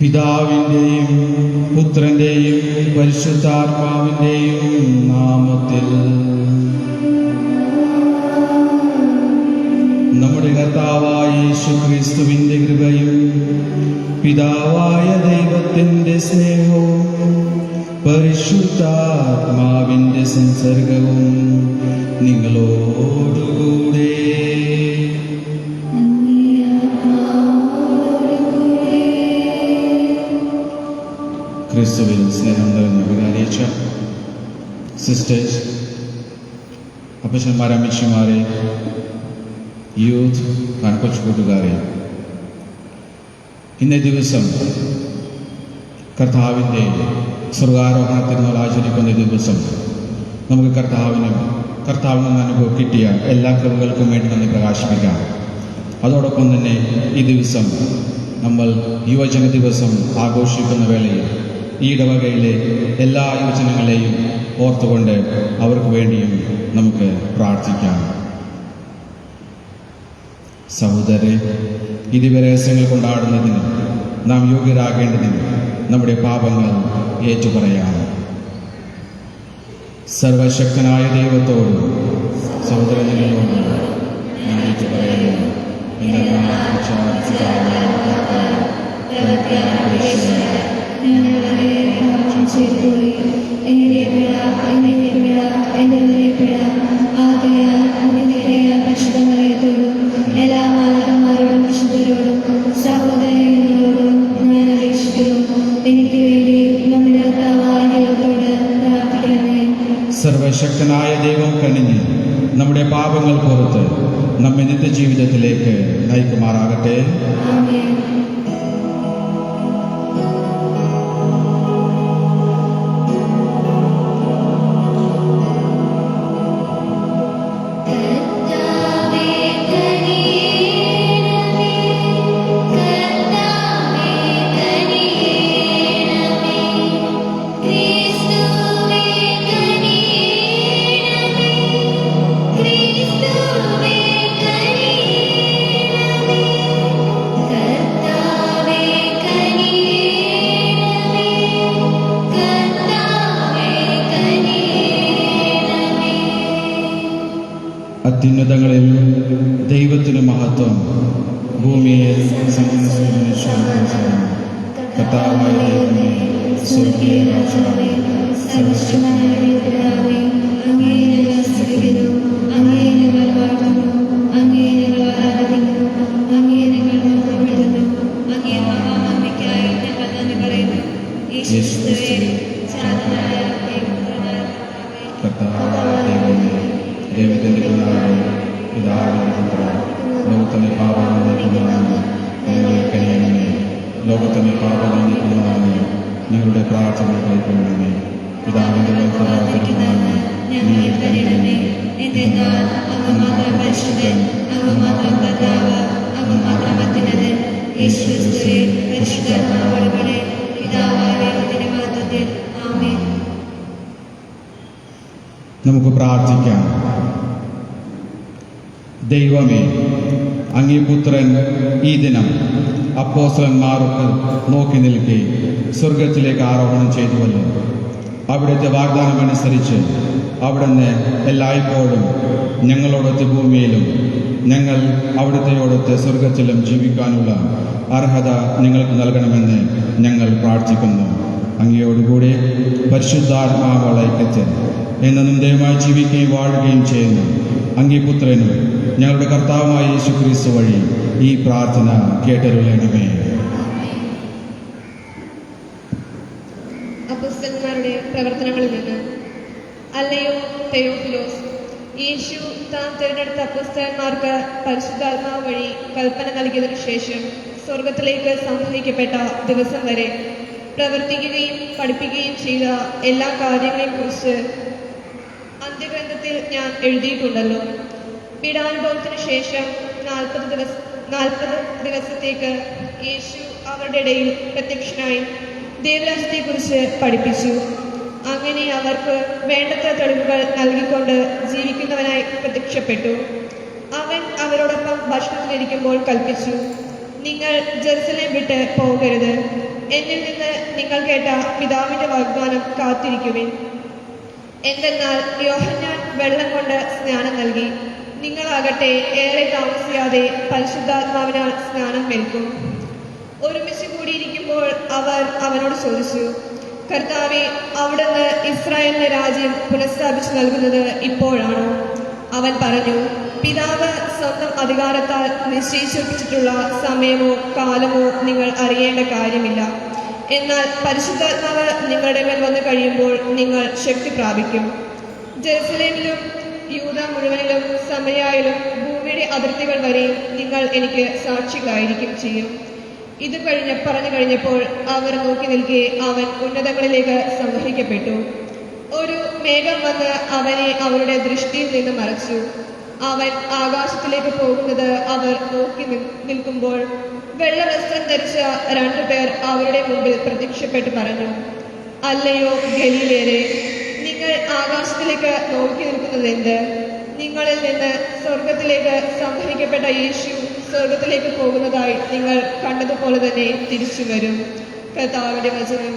പിതാവിൻ്റെയും പുത്രൻ്റെയും പരിശുദ്ധാത്മാവിൻ്റെയും നാമത്തിൽ. നമ്മുടെ കർത്താവായ യേശുക്രിസ്തുവിൻ്റെ കൃപയും പിതാവായ ദൈവത്തിൻ്റെ സ്നേഹവും പരിശുദ്ധാത്മാവിൻ്റെ സംസർഗവും നിങ്ങളോടുകൂടെ. ക്രിസ്തുവിൽ സ്നേഹം നിറഞ്ഞ വികാരിച്ച സിസ്റ്റേഴ്സ്, അപ്പച്ചന്മാരെ, അമ്മച്ചിമാരെ, യൂത്ത് കൊച്ചു കൂട്ടുകാരെ, ഇന്നേ ദിവസം കർത്താവിൻ്റെ സ്വർഗാരോഹണ തിരുനാൾ ആചരിക്കുന്ന ദിവസം നമുക്ക് കർത്താവിൽ നിന്ന് അനുഭവം കിട്ടിയ എല്ലാ കൃപകൾക്കും വേണ്ടി നന്ദി പ്രകാശിപ്പിക്കാം. അതോടൊപ്പം തന്നെ ഈ ദിവസം നമ്മൾ യുവജന ദിവസം ആഘോഷിക്കുന്ന വേളയിൽ ഈ ഇടവകയിലെ എല്ലാ യുവജനങ്ങളെയും ഓർത്തുകൊണ്ട് അവർക്ക് വേണ്ടിയും നമുക്ക് പ്രാർത്ഥിക്കാം. സഹോദരരെ, ഈ ദിവരഹസ്യങ്ങൾ കൊണ്ടാടുന്നതിന് നാം യോഗ്യരാകേണ്ടതിന് നമ്മുടെ പാപങ്ങൾ ഏറ്റുപറയാം. സർവശക്തനായ ദൈവത്തോടും സഹോദരങ്ങളോടും ഞാൻ ഏറ്റുപറയുന്നു. എല്ലാ മാതാക്കന്മാരോടും വിശുദ്ധരോടും സഹോദരങ്ങളോടും ഞാൻ അപേക്ഷിക്കുന്നു. എനിക്ക് വേണ്ടി നമ്മുടെ കർത്താവായ ദൈവത്തോട് പ്രാർത്ഥിക്കണമേ. സർവശക്തനായ ദൈവം കനിഞ്ഞ് നമ്മുടെ പാപങ്ങൾ പുറത്ത് നമ്മെ നിത്യജീവിതത്തിലേക്ക് നയിക്കുമാറാകട്ടെ. ആമേൻ. അത്യുന്നതങ്ങളിൽ ദൈവത്തിന് മഹത്വം, ഭൂമിയിൽ കർത്താവായ ദൈവമേ, സ്വർഗീയ രാജാവേ, സർവ്വശക്തനായ പിതാവേ, അങ്ങയെ ഞങ്ങൾ സ്തുതിക്കുന്നു, അങ്ങയെ ഞങ്ങൾ വാഴ്ത്തുന്നു, അങ്ങയെ ഞങ്ങൾ ആരാധിക്കുന്നു, അങ്ങയെ ഞങ്ങൾ മഹത്വപ്പെടുത്തുന്നു, അങ്ങയെ മഹാനന്മയ്ക്കായി ഞങ്ങൾ നന്ദി പറയുന്നു. യേശുക്രിസ്തുവേ, ശാന്തനായ ദൈവപുത്രനായ കർത്താവായ ദൈവമേ, ദൈവത്തിൻ്റെ പിതാവേ, പിതാവിൻ്റെ പുത്ര, ലോകത്തിൻ്റെ പാപങ്ങൾ നീക്കുന്നതാണ് ഞങ്ങളെ കനിയണമേ. ലോകത്തിൻ്റെ പാപങ്ങൾ നീക്കുന്നതാണ് ഞങ്ങളുടെ പ്രാർത്ഥന കൈക്കൊള്ളണമേ. പിതാവിൻ്റെ വൽപ്പനാഥനാണ് ഞങ്ങളെ കനിയണമേ. എന്തെന്നാൽ അങ്ങ് മാത്രം പരിശുദ്ധൻ, അങ്ങ് മാത്രം കർത്താവ്, അങ്ങ് മാത്രം അത്യുന്നതൻ. യേശുക്രിസ്തുവേ, പരിശുദ്ധാത്മാവോടുകൂടെ പിതാവായ ദൈവത്തിന്റെ മഹത്വത്തിൽ. ആമേൻ. നമുക്ക് പ്രാർത്ഥിക്കാം. ദൈവമേ, അങ്ങേ പുത്രൻ ഈ ദിനം അപ്പോസ്തലന്മാർക്ക് നോക്കി നിൽക്കെ സ്വർഗത്തിലേക്ക് ആരോഹണം ചെയ്തുവല്ലോ. അവിടുത്തെ വാഗ്ദാനമനുസരിച്ച് അവിടുന്ന് എല്ലായ്പ്പോഴും ഞങ്ങളോടൊത്ത് ഭൂമിയിലും ഞങ്ങൾ അവിടുത്തെയോടൊത്ത് സ്വർഗത്തിലും ജീവിക്കാനുള്ള അർഹത ഞങ്ങൾക്ക് നൽകണമെന്ന് ഞങ്ങൾ പ്രാർത്ഥിക്കുന്നു. അങ്ങയോടുകൂടി പരിശുദ്ധാത്മാവുള്ള ഐക്യത്തിൽ എന്നും ദൈവമായി ജീവിക്കുകയും വാഴുകയും ചെയ്യുന്ന അങ്ങേ പുത്രനും ഞങ്ങളുടെ കർത്താവായ യേശുക്രിസ്തു വഴി ഈ പ്രാർത്ഥന കേട്ടരുളണമേ. അപ്പോസ്തലന്മാരുടെ പ്രവർത്തനങ്ങളിൽ നിന്ന്. അല്ലയോ തെയോഫിലോസ്, യേശു താൻ തിരഞ്ഞെടുത്ത അപ്പോസ്തലന്മാർക്ക് പരിശുദ്ധാത്മാവ് വഴി കൽപ്പന നൽകിയതിനു ശേഷം സ്വർഗത്തിലേക്ക് സംവഹിക്കപ്പെട്ട ദിവസം വരെ പ്രവർത്തിക്കുകയും പഠിപ്പിക്കുകയും ചെയ്ത എല്ലാ കാര്യങ്ങളെയും കുറിച്ച് അന്ത്യഗ്രന്ഥത്തിൽ ഞാൻ എഴുതിയിട്ടുണ്ടല്ലോ. പീഡാനുഭവത്തിനു ശേഷം 40 ദിവസത്തേക്ക് യേശു അവരുടെ ഇടയിൽ പ്രത്യക്ഷനായി ദൈവരാജ്യത്തെക്കുറിച്ച് പഠിപ്പിച്ചു. അങ്ങനെ അവർക്ക് വേണ്ടത്ര തെളിവുകൾ നൽകിക്കൊണ്ട് ജീവിക്കുന്നവനായി പ്രത്യക്ഷപ്പെട്ടു. അവൻ അവരോടൊപ്പം ഭക്ഷണത്തിലിരിക്കുമ്പോൾ കൽപ്പിച്ചു, നിങ്ങൾ ജെറുസലേം വിട്ട് പോകരുത്. എന്നിൽ നിന്ന് നിങ്ങൾ കേട്ട പിതാവിന്റെ വാഗ്ദാനം കാത്തിരിക്കുവിൻ. എന്തെന്നാൽ യോഹന്നാൻ വെള്ളം കൊണ്ട് സ്നാനം നൽകി, നിങ്ങളാകട്ടെ ഏറെ താമസിയാതെ പരിശുദ്ധാത്മാവിനാൽ സ്നാനം ഏൽക്കും. ഒരുമിച്ച് കൂടിയിരിക്കുമ്പോൾ അവർ അവനോട് ചോദിച്ചു, കർത്താവേ, അവിടുന്ന് ഇസ്രായേലിന്റെ രാജ്യം പുനഃസ്ഥാപിച്ചു നൽകുന്നത് ഇപ്പോഴാണോ? അവൻ പറഞ്ഞു, പിതാവ് സ്വന്തം അധികാരത്താൽ നിശ്ചയിച്ചുവെച്ചിട്ടുള്ള സമയമോ കാലമോ നിങ്ങൾ അറിയേണ്ട കാര്യമില്ല. എന്നാൽ പരിശുദ്ധാത്മാവ് നിങ്ങളുടെ മേൽ വന്നു കഴിയുമ്പോൾ നിങ്ങൾ ശക്തി പ്രാപിക്കും. ജെറുസലേമിലും യൂദ മുഴുവനിലും സമരയായാലും ഭൂമിയുടെ അതിർത്തികൾ വരെ നിങ്ങൾ എനിക്ക് സാക്ഷികളായിരിക്കും ചെയ്യും. ഇത് പറഞ്ഞു കഴിഞ്ഞപ്പോൾ അവർ നോക്കി നിൽക്കെ അവൻ ഉന്നതങ്ങളിലേക്ക് സംവഹിക്കപ്പെട്ടു. ഒരു മേഘം വന്ന് അവനെ അവരുടെ ദൃഷ്ടിയിൽ നിന്ന് മറച്ചു. അവൻ ആകാശത്തിലേക്ക് പോകുന്നത് അവർ നോക്കി നിൽക്കുമ്പോൾ വെള്ളവസ്ത്രം ധരിച്ച 2 പേർ അവരുടെ മുമ്പിൽ പ്രത്യക്ഷപ്പെട്ട് പറഞ്ഞു, അല്ലയോ ഗലീലയരെ, നിങ്ങൾ ആകാശത്തിലേക്ക് നോക്കി നിൽക്കുന്നത് എന്ത്? നിങ്ങളിൽ നിന്ന് സ്വർഗത്തിലേക്ക് സംഹരിക്കപ്പെട്ട യേശു സ്വർഗത്തിലേക്ക് പോകുന്നതായി നിങ്ങൾ കണ്ടതുപോലെ തന്നെ തിരിച്ചു വരും. കർത്താവിന്റെ വചനം.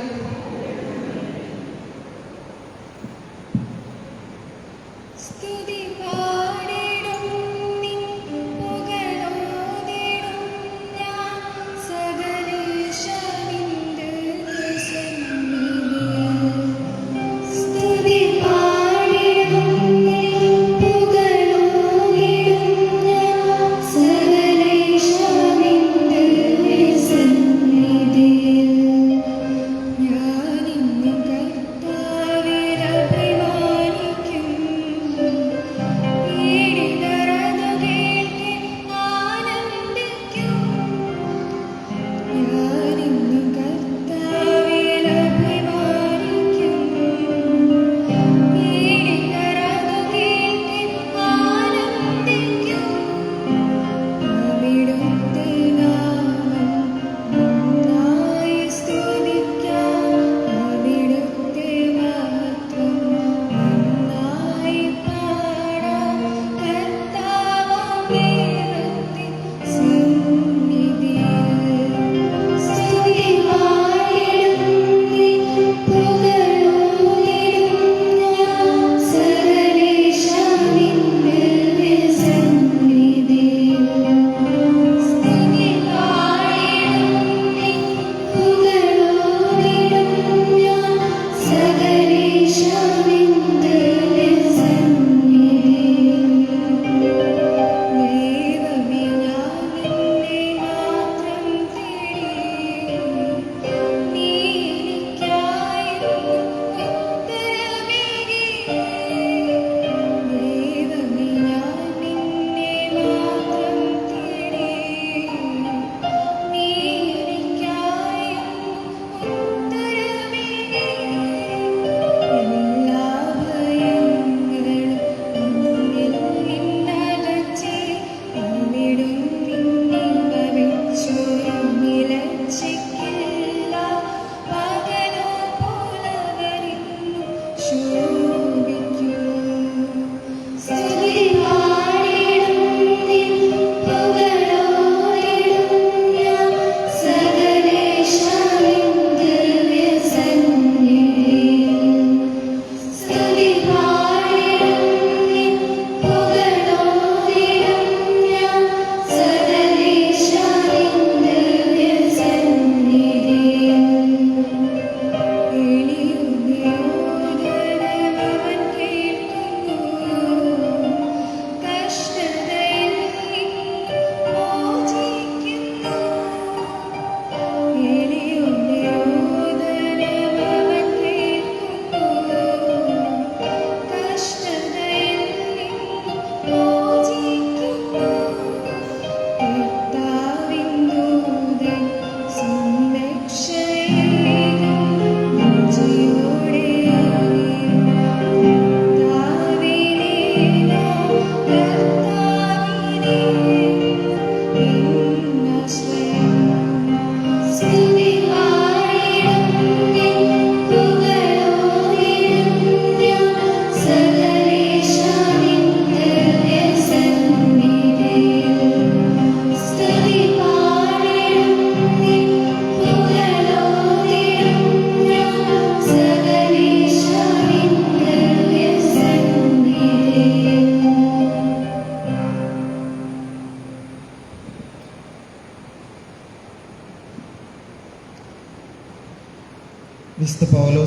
സ്തുതി പാടിടും നിൻ പുകഴോതിടും ഞാൻ സകലേശനിന്റെ സന്നിധിയിൽ. സ്തുതി പാടിടും നിൻ പുകഴോതിടും ഞാൻ സകലേശനിന്റെ സന്നിധിയിൽ. ഞാനിന്നു കർത്താവിനെ അഭിമാനിക്കും.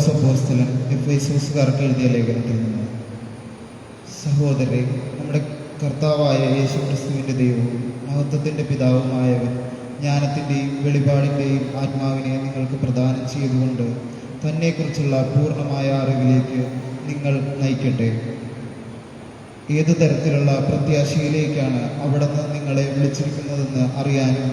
പൗലോസ് അപ്പോസ്തലൻ എഫേസ്യർക്കാർക്ക് എഴുതിയ ലേഖനത്തിൽ നിന്ന്. സഹോദരരെ, നമ്മുടെ കർത്താവായ യേശുക്രിസ്തുവിൻ്റെ ദൈവവും മഹത്വത്തിൻ്റെ പിതാവുമായവൻ ജ്ഞാനത്തിൻ്റെയും വെളിപാടിൻ്റെയും ആത്മാവിനെ നിങ്ങൾക്ക് പ്രദാനം ചെയ്തുകൊണ്ട് തന്നെക്കുറിച്ചുള്ള പൂർണ്ണമായ അറിവിലേക്ക് നിങ്ങൾ നയിക്കട്ടെ. ഏതു തരത്തിലുള്ള പ്രത്യാശയിലേക്കാണ് അവിടുന്ന് നിങ്ങളെ വിളിച്ചിരിക്കുന്നതെന്ന് അറിയാനും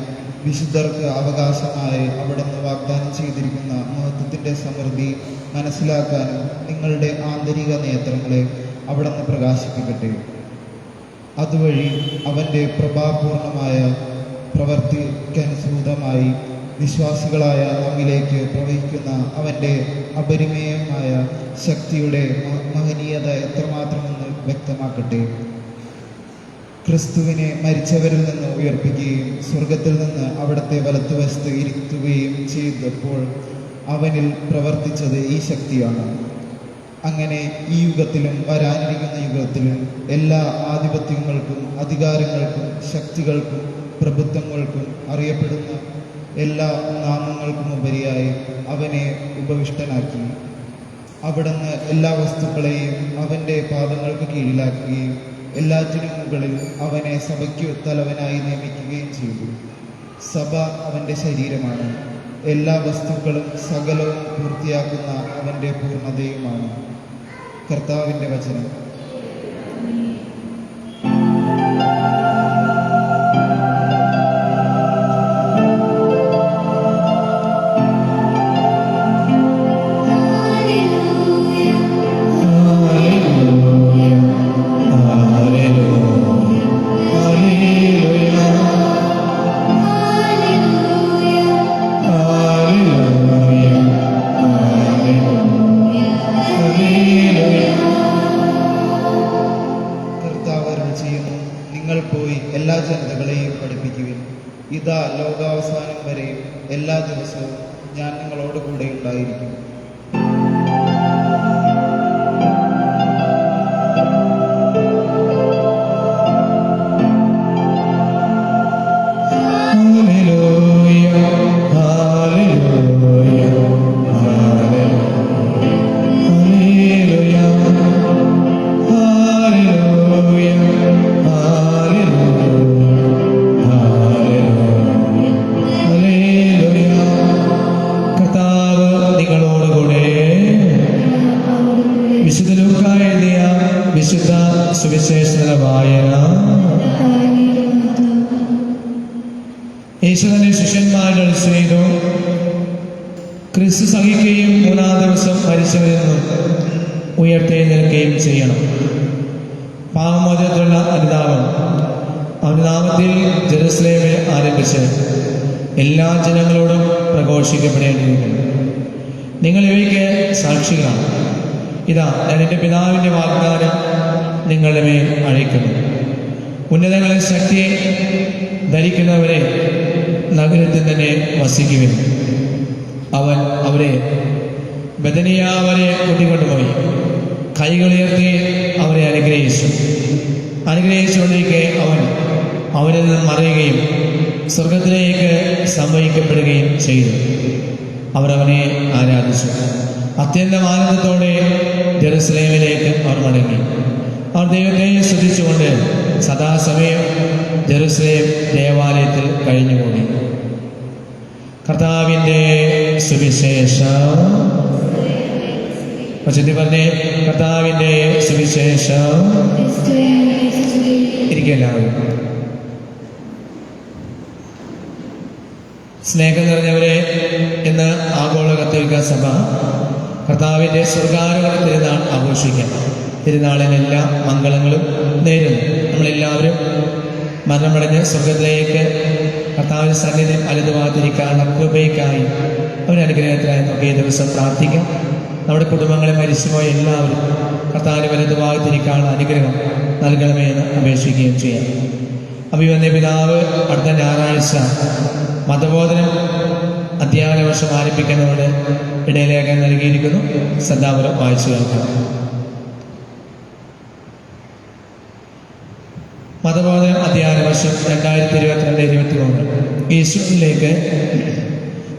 വിശുദ്ധർക്ക് അവകാശമായി അവിടുന്ന് വാഗ്ദാനം ചെയ്തിരിക്കുന്ന മഹത്വത്തിൻ്റെ സമൃദ്ധി മനസ്സിലാക്കാനും നിങ്ങളുടെ ആന്തരിക നേത്രങ്ങളെ അവിടുന്ന് പ്രകാശിപ്പിക്കട്ടെ. അതുവഴി അവൻ്റെ പ്രഭാപൂർണമായ പ്രവർത്തിക്കനുസൃതമായി വിശ്വാസികളായ നമ്മിലേക്ക് പ്രവഹിക്കുന്ന അവൻ്റെ അപരിമേയമായ ശക്തിയുടെ മഹനീയത എത്രമാത്രമെന്ന് വ്യക്തമാക്കട്ടെ. ക്രിസ്തുവിനെ മരിച്ചവരിൽ നിന്ന് ഉയർപ്പിക്കുകയും സ്വർഗത്തിൽ നിന്ന് അവിടുത്തെ വലത്തുവശത്ത് ഇരുത്തുകയും ചെയ്തപ്പോൾ അവനിൽ പ്രവർത്തിച്ചത് ഈ ശക്തിയാണ്. അങ്ങനെ ഈ യുഗത്തിലും വരാനിരിക്കുന്ന യുഗത്തിലും എല്ലാ ആധിപത്യങ്ങൾക്കും അധികാരങ്ങൾക്കും ശക്തികൾക്കും പ്രഭുത്വങ്ങൾക്കും അറിയപ്പെടുന്ന എല്ലാ നാമങ്ങൾക്കും ഉപരിയായി അവനെ ഉപവിഷ്ടനാക്കി. അവിടുന്ന് എല്ലാ വസ്തുക്കളെയും അവൻ്റെ പാദങ്ങൾക്ക് കീഴിലാക്കുകയും എല്ലാറ്റിനും മുകളിൽ അവനെ സഭയ്ക്കു തലവനായി നിയമിക്കുകയും ചെയ്തു. സഭ അവൻ്റെ ശരീരമാണ്. എല്ലാ വസ്തുക്കളും സകലവും പൂർത്തിയാക്കുന്ന അവൻ്റെ പൂർണ്ണതയുമാണ്. കർത്താവിൻ്റെ വചനം. നിങ്ങൾ പോയി എല്ലാ ജനതകളെയും പഠിപ്പിക്കുവിൻ. ഇതാ ലോകാവസാനം വരെ എല്ലാ ദിവസവും ഞാൻ നിങ്ങളോട് കൂടെ ഉണ്ടായിരിക്കും. വിശുദ്ധ സുവിശേഷ വായന. യേശു തന്റെ ശിഷ്യന്മാരുടെ ചെയ്തു, ക്രിസ്തു സഹിക്കുകയും മൂന്നാം ദിവസം മരിച്ചവരിൽ നിന്നും ഉയർത്തെഴുന്നേൽക്കുകയും ചെയ്യണം. പാപമോചനത്തിനുള്ള അനുതാപം അവന്റെ നാമത്തിൽ ജെറുസലേമിൽ ആരംഭിച്ച് എല്ലാ ജനങ്ങളോടും പ്രഘോഷിക്കപ്പെടേണ്ടിയിരിക്കുന്നു. നിങ്ങൾ ഇവയ്ക്ക് സാക്ഷികളാണ്. ഇതാ ഞാൻ എൻ്റെ പിതാവിൻ്റെ വാഗ്ദാനം നിങ്ങളുടെ മേൽ അയക്കുന്നു. ഉന്നതങ്ങളിൽ ശക്തിയെ ധരിക്കുന്നവരെ നഗരത്തിൽ തന്നെ വസിക്കുവിൻ. അവൻ അവരെ ബദനിയ വരെ കൂട്ടിക്കൊണ്ടുപോയി കൈകളുയർത്തി അവരെ അനുഗ്രഹിച്ചുകൊണ്ടിരിക്കെ അവൻ അവരിൽ നിന്ന് മറയുകയും സ്വർഗത്തിലേക്ക് സംവഹിക്കപ്പെടുകയും ചെയ്തു. അവർ അവനെ ആരാധിച്ചു. അത്യന്തം ആനന്ദത്തോടെ ജെറുസലേമിലേക്ക് അവർ മടങ്ങി. അവർ ദൈവത്തെ സ്തുതിച്ചുകൊണ്ട് സദാസമയം ജെറുസലേം ദേവാലയത്തിൽ കഴിഞ്ഞുകൂടി. കർത്താവിൻ്റെ സുവിശേഷം. പറഞ്ഞേ, കർത്താവിൻ്റെ സുവിശേഷം. ഇരിക്കെല്ലാവരും. സ്നേഹം നിറഞ്ഞവരെ, ഇന്ന് ആഗോള കത്തോലിക്ക സഭ കർത്താവിൻ്റെ സ്വർഗാരോഹണ തിരുനാൾ ആഘോഷിക്കാം. തിരുനാളിനെല്ലാ മംഗളങ്ങളും നേരുന്നു. നമ്മളെല്ലാവരും മരണമടഞ്ഞ് സ്വർഗത്തിലേക്ക് കർത്താവിൻ്റെ സന്നിധി അലതുവാതിരിക്കാനുള്ള കൃപയ്ക്കായി അവരനുഗ്രഹത്തിനായി നമുക്ക് ഈ ദിവസം പ്രാർത്ഥിക്കാം. നമ്മുടെ കുടുംബങ്ങളെ മരിച്ചുപോയ എല്ലാവരും കർത്താവിൻ്റെ വലതുവാതിരിക്കാനുള്ള അനുഗ്രഹം നൽകണമെന്ന് അപേക്ഷിക്കുകയും ചെയ്യാം. അഭിവന്യ പിതാവ് അടുത്ത ഞായറാഴ്ച മതബോധനം അധ്യയന വർഷം ആരംഭിക്കുന്നതോട് ഇടയിലേഖനം നൽകിയിരിക്കുന്നു. ശ്രദ്ധാപൂർവം വായിച്ചു കേൾക്കണം. മതബോധനം അധ്യയന വർഷം 2022-23 യേശുവിലേക്ക്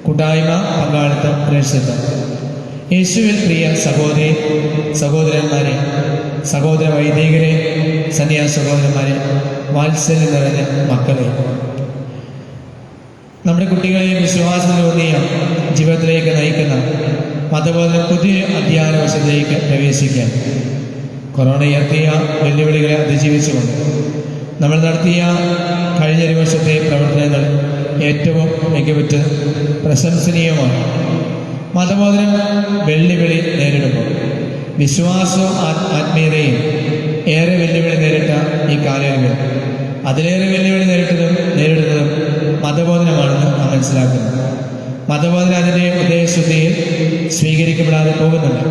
കൂട്ടായ്മ, പങ്കാളിത്തം, പ്രേക്ഷിതത്വം യേശുവിൽ പ്രിയ സഹോദരി സഹോദരന്മാരെ, സഹോദര വൈദികരെ, സന്യാസ സഹോദരന്മാരെ, വാത്സല്യം നിറഞ്ഞ മക്കളെ, നമ്മുടെ കുട്ടികളെ വിശ്വാസത്തിലൂന്നിയ ജീവിതത്തിലേക്ക് നയിക്കുന്ന മതബോധന പുതിയ അധ്യയന വർഷത്തിലേക്ക് പ്രവേശിക്കാൻ കൊറോണ ഉയർത്തിയ വെല്ലുവിളികളെ അതിജീവിച്ചുകൊണ്ട് നമ്മൾ നടത്തിയ കഴിഞ്ഞ ഒരു വർഷത്തെ പ്രവർത്തനങ്ങൾ ഏറ്റവും മികവുറ്റ പ്രശംസനീയമാണ്. മതബോധനം വെല്ലുവിളി നേരിടുമ്പോൾ വിശ്വാസവും ആത്മീയതയും ഏറെ വെല്ലുവിളി നേരിട്ട ഈ കാലയളവിൽ അതിലേറെ വെല്ലുവിളി നേരിടുന്നതും മതബോധനമാണെന്ന് നാം മനസ്സിലാക്കുന്നു. മതബോധനം അതിൻ്റെ ഉദ്ദേശശുദ്ധിയിൽ സ്വീകരിക്കപ്പെടാതെ പോകുന്നുണ്ട്.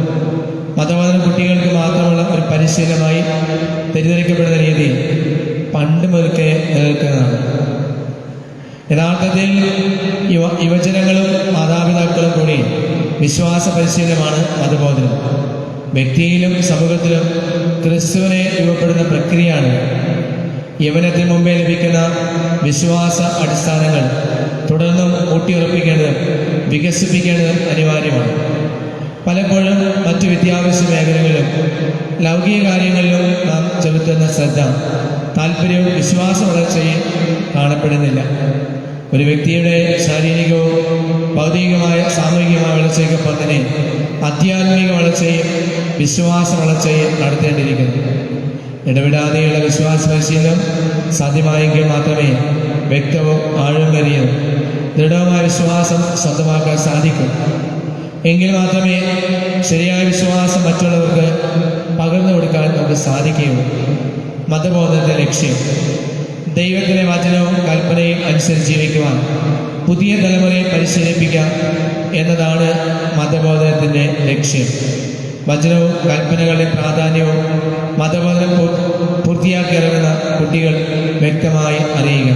മതബോധനം കുട്ടികൾക്ക് മാത്രമുള്ള ഒരു പരിശീലനമായി തെറ്റിദ്ധരിക്കപ്പെടുന്ന രീതിയിൽ പണ്ട് മുതൽക്കേ നിലനിൽക്കുന്നതാണ്. യഥാർത്ഥത്തിൽ യുവജനങ്ങളും മാതാപിതാക്കളും കൂടി വിശ്വാസ പരിശീലനമാണ് മതബോധനം. വ്യക്തിയിലും സമൂഹത്തിലും ക്രിസ്തുവിനെ രൂപപ്പെടുന്ന പ്രക്രിയയാണ്. യൗവനത്തിന് മുമ്പേ ലഭിക്കുന്ന വിശ്വാസ അടിസ്ഥാനങ്ങൾ തുടർന്നും ഊട്ടിയുറപ്പിക്കേണ്ടതും വികസിപ്പിക്കേണ്ടതും അനിവാര്യമാണ്. പലപ്പോഴും മറ്റു വിദ്യാഭ്യാസ മേഖലകളിലും ലൗകിക കാര്യങ്ങളിലും നാം ചെലുത്തുന്ന ശ്രദ്ധ താല്പര്യവും വിശ്വാസ വളർച്ചയും കാണപ്പെടുന്നില്ല. ഒരു വ്യക്തിയുടെ ശാരീരികവും ഭൗതികമായ സാമൂഹികമായ വളർച്ചയ്ക്കൊപ്പം തന്നെ ആധ്യാത്മിക വളർച്ചയും വിശ്വാസ വളർച്ചയും നടത്തേണ്ടിയിരിക്കുന്നു. ഇടവിടാതെയുള്ള വിശ്വാസ പരിശീലനം സാധ്യമായെങ്കിൽ മാത്രമേ വ്യക്തവും ആഴമേറിയതും ദൃഢവുമായ വിശ്വാസം സ്വന്തമാക്കാൻ സാധിക്കൂ. എങ്കിൽ മാത്രമേ ശരിയായ വിശ്വാസം മറ്റുള്ളവർക്ക് പകർന്നു കൊടുക്കാൻ നമുക്ക് സാധിക്കുകയുള്ളൂ. മതബോധനത്തിന്റെ ലക്ഷ്യം ദൈവത്തിൻ്റെ വചനവും കൽപ്പനയും അനുസരിച്ച് ജീവിക്കുവാൻ പുതിയ തലമുറയെ പരിശീലിപ്പിക്കാം എന്നതാണ് മതബോധനത്തിൻ്റെ ലക്ഷ്യം. വചനവും കൽപ്പനകളുടെ പ്രാധാന്യവും മതബോധനം പൂർത്തിയാക്കി ഇറങ്ങുന്ന കുട്ടികൾ വ്യക്തമായി അറിയുക.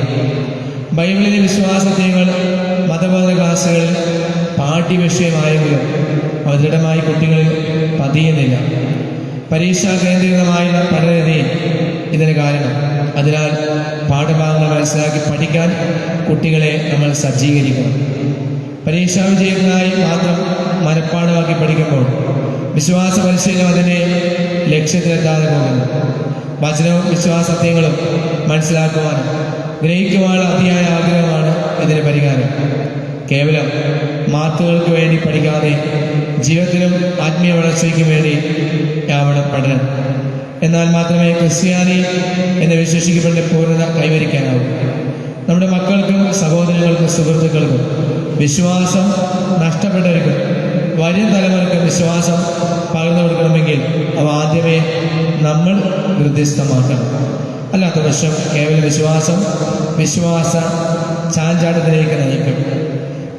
ബൈബിളിലെ വിശ്വാസത്യങ്ങൾ മതബോധന ക്ലാസ്സുകളിൽ പാഠ്യവിഷയമായെങ്കിലും അവ ദൃഢമായി കുട്ടികളിൽ പതിയുന്നില്ല. പരീക്ഷാ കേന്ദ്രീകൃതമായുള്ള പഠനരീതി ഇതിന് കാരണം. അതിനാൽ പാഠഭാഗങ്ങൾ മനസ്സിലാക്കി പഠിക്കാൻ കുട്ടികളെ നമ്മൾ സജ്ജീകരിക്കണം. പരീക്ഷാ വിജയത്തിനായി മാത്രം മനഃപ്പാഠമാക്കി പഠിക്കുമ്പോൾ വിശ്വാസ പരിശീലനം അതിൻ്റെ ലക്ഷ്യത്തിലെത്താതെ പോകുന്നു. വചനവും വിശ്വാസത്യങ്ങളും മനസ്സിലാക്കുവാനും ഗ്രഹിക്കുവാനുള്ള അതിയായ ആഗ്രഹമാണ് ഇതിന് പരിഹാരം. കേവലം മാർക്കുകൾക്ക് വേണ്ടി പഠിക്കാതെ ജീവിതത്തിലും ആത്മീയ വളർച്ചയ്ക്കും വേണ്ടി ആവണം പഠനം. എന്നാൽ മാത്രമേ ക്രിസ്ത്യാനി എന്ന് വിശേഷിക്കപ്പെട്ട പൂർണ്ണത കൈവരിക്കാനാവൂ. നമ്മുടെ മക്കൾക്കും സഹോദരങ്ങൾക്കും സുഹൃത്തുക്കൾക്കും വിശ്വാസം നഷ്ടപ്പെട്ടവർക്കും വരും തലമുറയ്ക്ക് വിശ്വാസം പകർന്നു കൊടുക്കണമെങ്കിൽ അവ ആദ്യമേ നമ്മൾ ഹൃദയസ്ഥമാക്കണം. അല്ലാത്ത പക്ഷം കേവല വിശ്വാസ ചാഞ്ചാട്ടത്തിലേക്ക് നയിക്കും.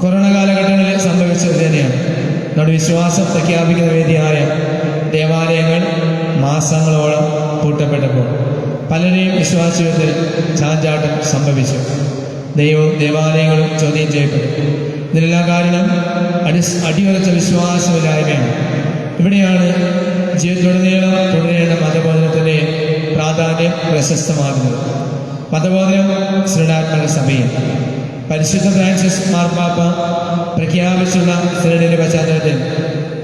കൊറോണ കാലഘട്ടങ്ങളിൽ സംഭവിച്ചത് തന്നെയാണ്. നമ്മുടെ വിശ്വാസം പ്രഖ്യാപിക്കുന്ന വേദിയായ ദേവാലയങ്ങൾ മാസങ്ങളോളം പൂട്ടപ്പെട്ടപ്പോൾ പലരെയും വിശ്വാസ ജീവിതത്തിൽ ചാഞ്ചാട്ടം സംഭവിച്ചു. ദൈവവും ദേവാലയങ്ങളും ചോദ്യം ചെയ്യപ്പെട്ടു. ഇതിനെല്ലാം കാരണം അടിയുറച്ച വിശ്വാസമില്ലായ്മയാണ്. ഇവിടെയാണ് ജീവിതത്തിലുടനീളം തുടരേണ്ട മതബോധനത്തിൻ്റെ പ്രാധാന്യം പ്രശസ്തമാകുന്നത്. മതബോധനം സൃണാത്മക സഭയിൽ പരിശുദ്ധ ഫ്രാൻസിസ് മാർപ്പാപ്പ പ്രഖ്യാപിച്ചുള്ള സൃണയുടെ പശ്ചാത്തലത്തിൽ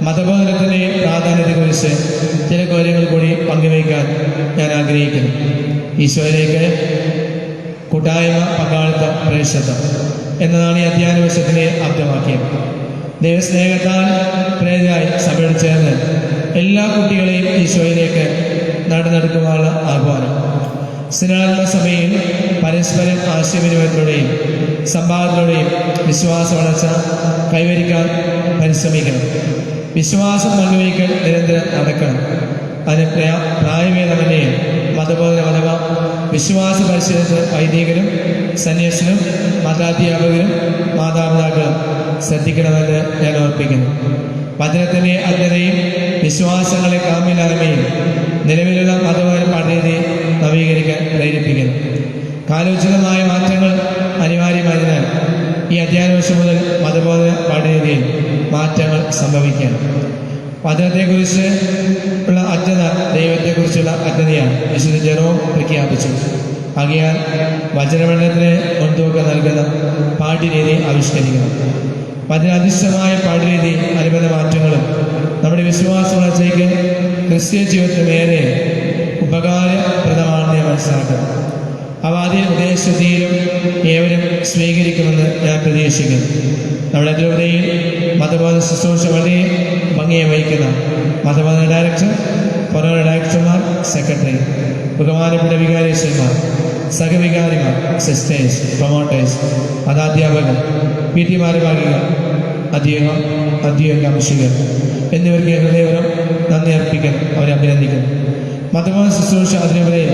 മതബോധനത്തിൻ്റെ പ്രാധാന്യത്തെക്കുറിച്ച് ചില കാര്യങ്ങൾ കൂടി പങ്കുവയ്ക്കാൻ ഞാൻ ആഗ്രഹിക്കുന്നു. ഈശോയിലേക്ക് കൂട്ടായ്മ, പങ്കാളിത്തം, പ്രേക്ഷിതം എന്നതാണ് ഈ അധ്യയന വർഷത്തിനെ അർത്ഥമാക്കിയത്. ദൈവസ്നേഹത്താൽ പ്രേരിതരായി സഭയിൽ ചേർന്ന് എല്ലാ കുട്ടികളെയും ഈശോയിലേക്ക് നടന്നെടുക്കുവാനുള്ള ആഹ്വാനം. സ്നേഹാത്മക സഭയിൽ പരസ്പരം ആശയവിനിമയത്തിലൂടെയും സംവാദത്തിലൂടെയും വിശ്വാസ വളർച്ച കൈവരിക്കാൻ പരിശ്രമിക്കണം. വിശ്വാസം പങ്കുവയ്ക്കൽ നിരന്തരം നടക്കണം. അതിന് പ്രായഭേദമന്യേ മതബോധനം അഥവാ വിശ്വാസ പരിശീലനത്തിൽ വൈദികരും സന്യാസിനും മതാധ്യാപകരും മാതാപിതാക്കളും ശ്രദ്ധിക്കണമെന്ന് ഞാൻ ഓർപ്പിക്കുന്നു. വചനത്തിൻ്റെ അജ്ഞതയും വിശ്വാസങ്ങളെ കാമ്യലായ്മയും നിലവിലുള്ള മതബോധന പഠനരീതി നവീകരിക്കാൻ പ്രേരിപ്പിക്കുന്നു. കാലോചിതമായ മാറ്റങ്ങൾ അനിവാര്യമായതിനാൽ ഈ അധ്യയന വർഷം മുതൽ മതബോധന പഠനരീതിയിൽ മാറ്റങ്ങൾ സംഭവിക്കണം. വചനത്തെക്കുറിച്ച് ഉള്ള അജ്ഞത ദൈവത്തെക്കുറിച്ചുള്ള അജ്ഞതയാണ് വിശുദ്ധ ജെറോം പ്രഖ്യാപിച്ചു. ആകയാൽ വചനപഠനത്തിന് മുൻതൂക്കം നൽകുന്ന പാഠ്യരീതി ആവിഷ്കരിക്കണം. വചനാധിഷ്ഠമായ പാഠ്യരീതി അനുബന്ധ മാറ്റങ്ങളും നമ്മുടെ വിശ്വാസ വളർച്ചയ്ക്ക് ക്രിസ്ത്യ ജീവിതത്തിലും ഏറെ ഉപകാരപ്രദമാണെന്ന് ഞാൻ മനസ്സിലാക്കുന്നു. അവ അതേ ഉദ്ദേശശുദ്ധിയിലും ഏവരും സ്വീകരിക്കുമെന്ന് ഞാൻ പ്രതീക്ഷിക്കുന്നു. നമ്മുടെ അതിരൂപതയിൽ മതബോധ ശുശ്രൂഷ വളരെ ഭംഗിയെ വഹിക്കുന്ന മതബോധ ഡയറക്ടർ, കൊറോണ ഡയറക്ടർമാർ, സെക്രട്ടറി, ബഹുമാനപ്പെട്ട വികാരിയന്മാർ, സഹവികാരിമാർ, സിസ്റ്റേഴ്സ്, പ്രൊമോട്ടേഴ്സ്, മതാധ്യാപകർ, PT ഭാരവാഹികൾ, അധ്യാപകർ എന്നിവർക്ക് ഹൃദയപരം നന്ദി അർപ്പിക്കുന്നു, അവരെ അഭിനന്ദിക്കുന്നു. മതബോധ ശുശ്രൂഷ അതിരൂപതയെ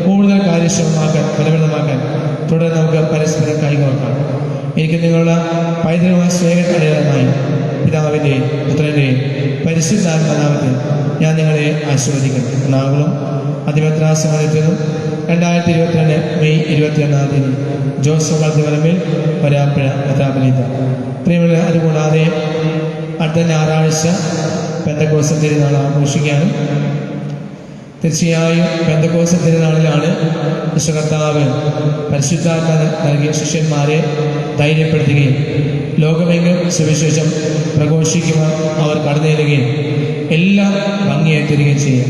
കൂടുതൽ കാര്യക്ഷമമാക്കാൻ, ഫലപ്രദമാക്കാൻ തുടർന്ന് നമുക്ക് പരസ്പരം കൈകോർക്കാം. എനിക്ക് നിങ്ങളുടെ പൈതൃകമായ സ്നേഹത്തിനടയാളമായി പിതാവിൻ്റെയും പുത്രൻ്റെയും പരിശുദ്ധാത്മനാമത്തിൽ ഞാൻ നിങ്ങളെ ആശീർവദിക്കുന്നു. എറണാകുളം അതിപത്രാസമാനത്തിനും 2022 മെയ് 21 തീയതി ജോസഫ് വളർത്തിവരമ്പിൽ വരാപ്പുഴ മെത്രാപ്പൊലീത്ത. പ്രിയമുള്ള, അതുകൂടാതെ അടുത്ത ഞായറാഴ്ച പെന്തക്കോസ്ത് തിരുനാൾ ആഘോഷിക്കാനും തീർച്ചയായും പെന്തക്കോസ്ത് തിരുനാളിലാണ് കർത്താവ് പരിശുദ്ധാത്മ നൽകിയ ശിഷ്യന്മാരെ ധൈര്യപ്പെടുത്തുകയും ലോകമെങ്ങും സുവിശേഷം പ്രഘോഷിക്കുവാൻ അവർ കടന്നുചെല്ലുകയും എല്ലാം ഭംഗിയായി തീരുകയും ചെയ്യും.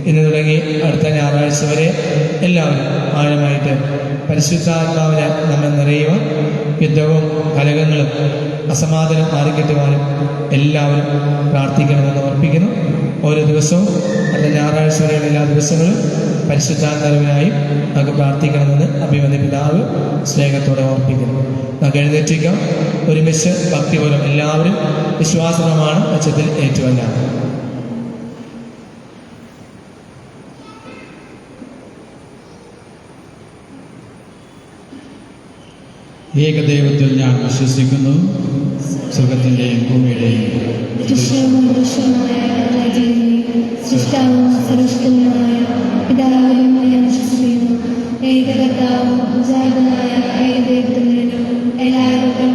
ഇന്ന് തുടങ്ങി അടുത്ത ഞായറാഴ്ച വരെ എല്ലാവരും ആഴമായിട്ട് പരിശുദ്ധാത്മാവിനെ നമ്മൾ നിറയുവാൻ, യുദ്ധവും കലഹങ്ങളും അസമാധാനം മാറിക്കിട്ടുവാനും എല്ലാവരും പ്രാർത്ഥിക്കണമെന്ന് ഓർപ്പിക്കുന്നു. ഓരോ ദിവസവും അടുത്ത ഞായറാഴ്ച വരെയുള്ള എല്ലാ ദിവസങ്ങളും പരിശുദ്ധാത്മാവിനായി നമുക്ക് പ്രാർത്ഥിക്കണമെന്ന് അഭിമന്യ പിതാവ് സ്നേഹത്തോടെ ഓർപ്പിക്കുന്നു. നമുക്ക് എഴുന്നേറ്റിരിക്കാം. ഒരുമിച്ച് ഭക്തിപൂർവ്വം എല്ലാവരും വിശ്വാസപ്രമാണം ഉച്ചത്തിൽ ഏറ്റുവല്ലാം. ഏകദൈവത്തിൽ ഞാൻ വിശ്വസിക്കുന്നു. സ്വർഗത്തിൻ്റെയും ഭൂമിയുടെയും ദൃശ്യവും ദൃശ്യവുമായ സൃഷ്ടാവും സർവശക്തനുമായ പിതാവിലും ഞാൻ വിശ്വസിക്കുന്നു. ഏകകർത്താവും ജാതനായ ഏകദൈവത്തിനും എല്ലാവർക്കും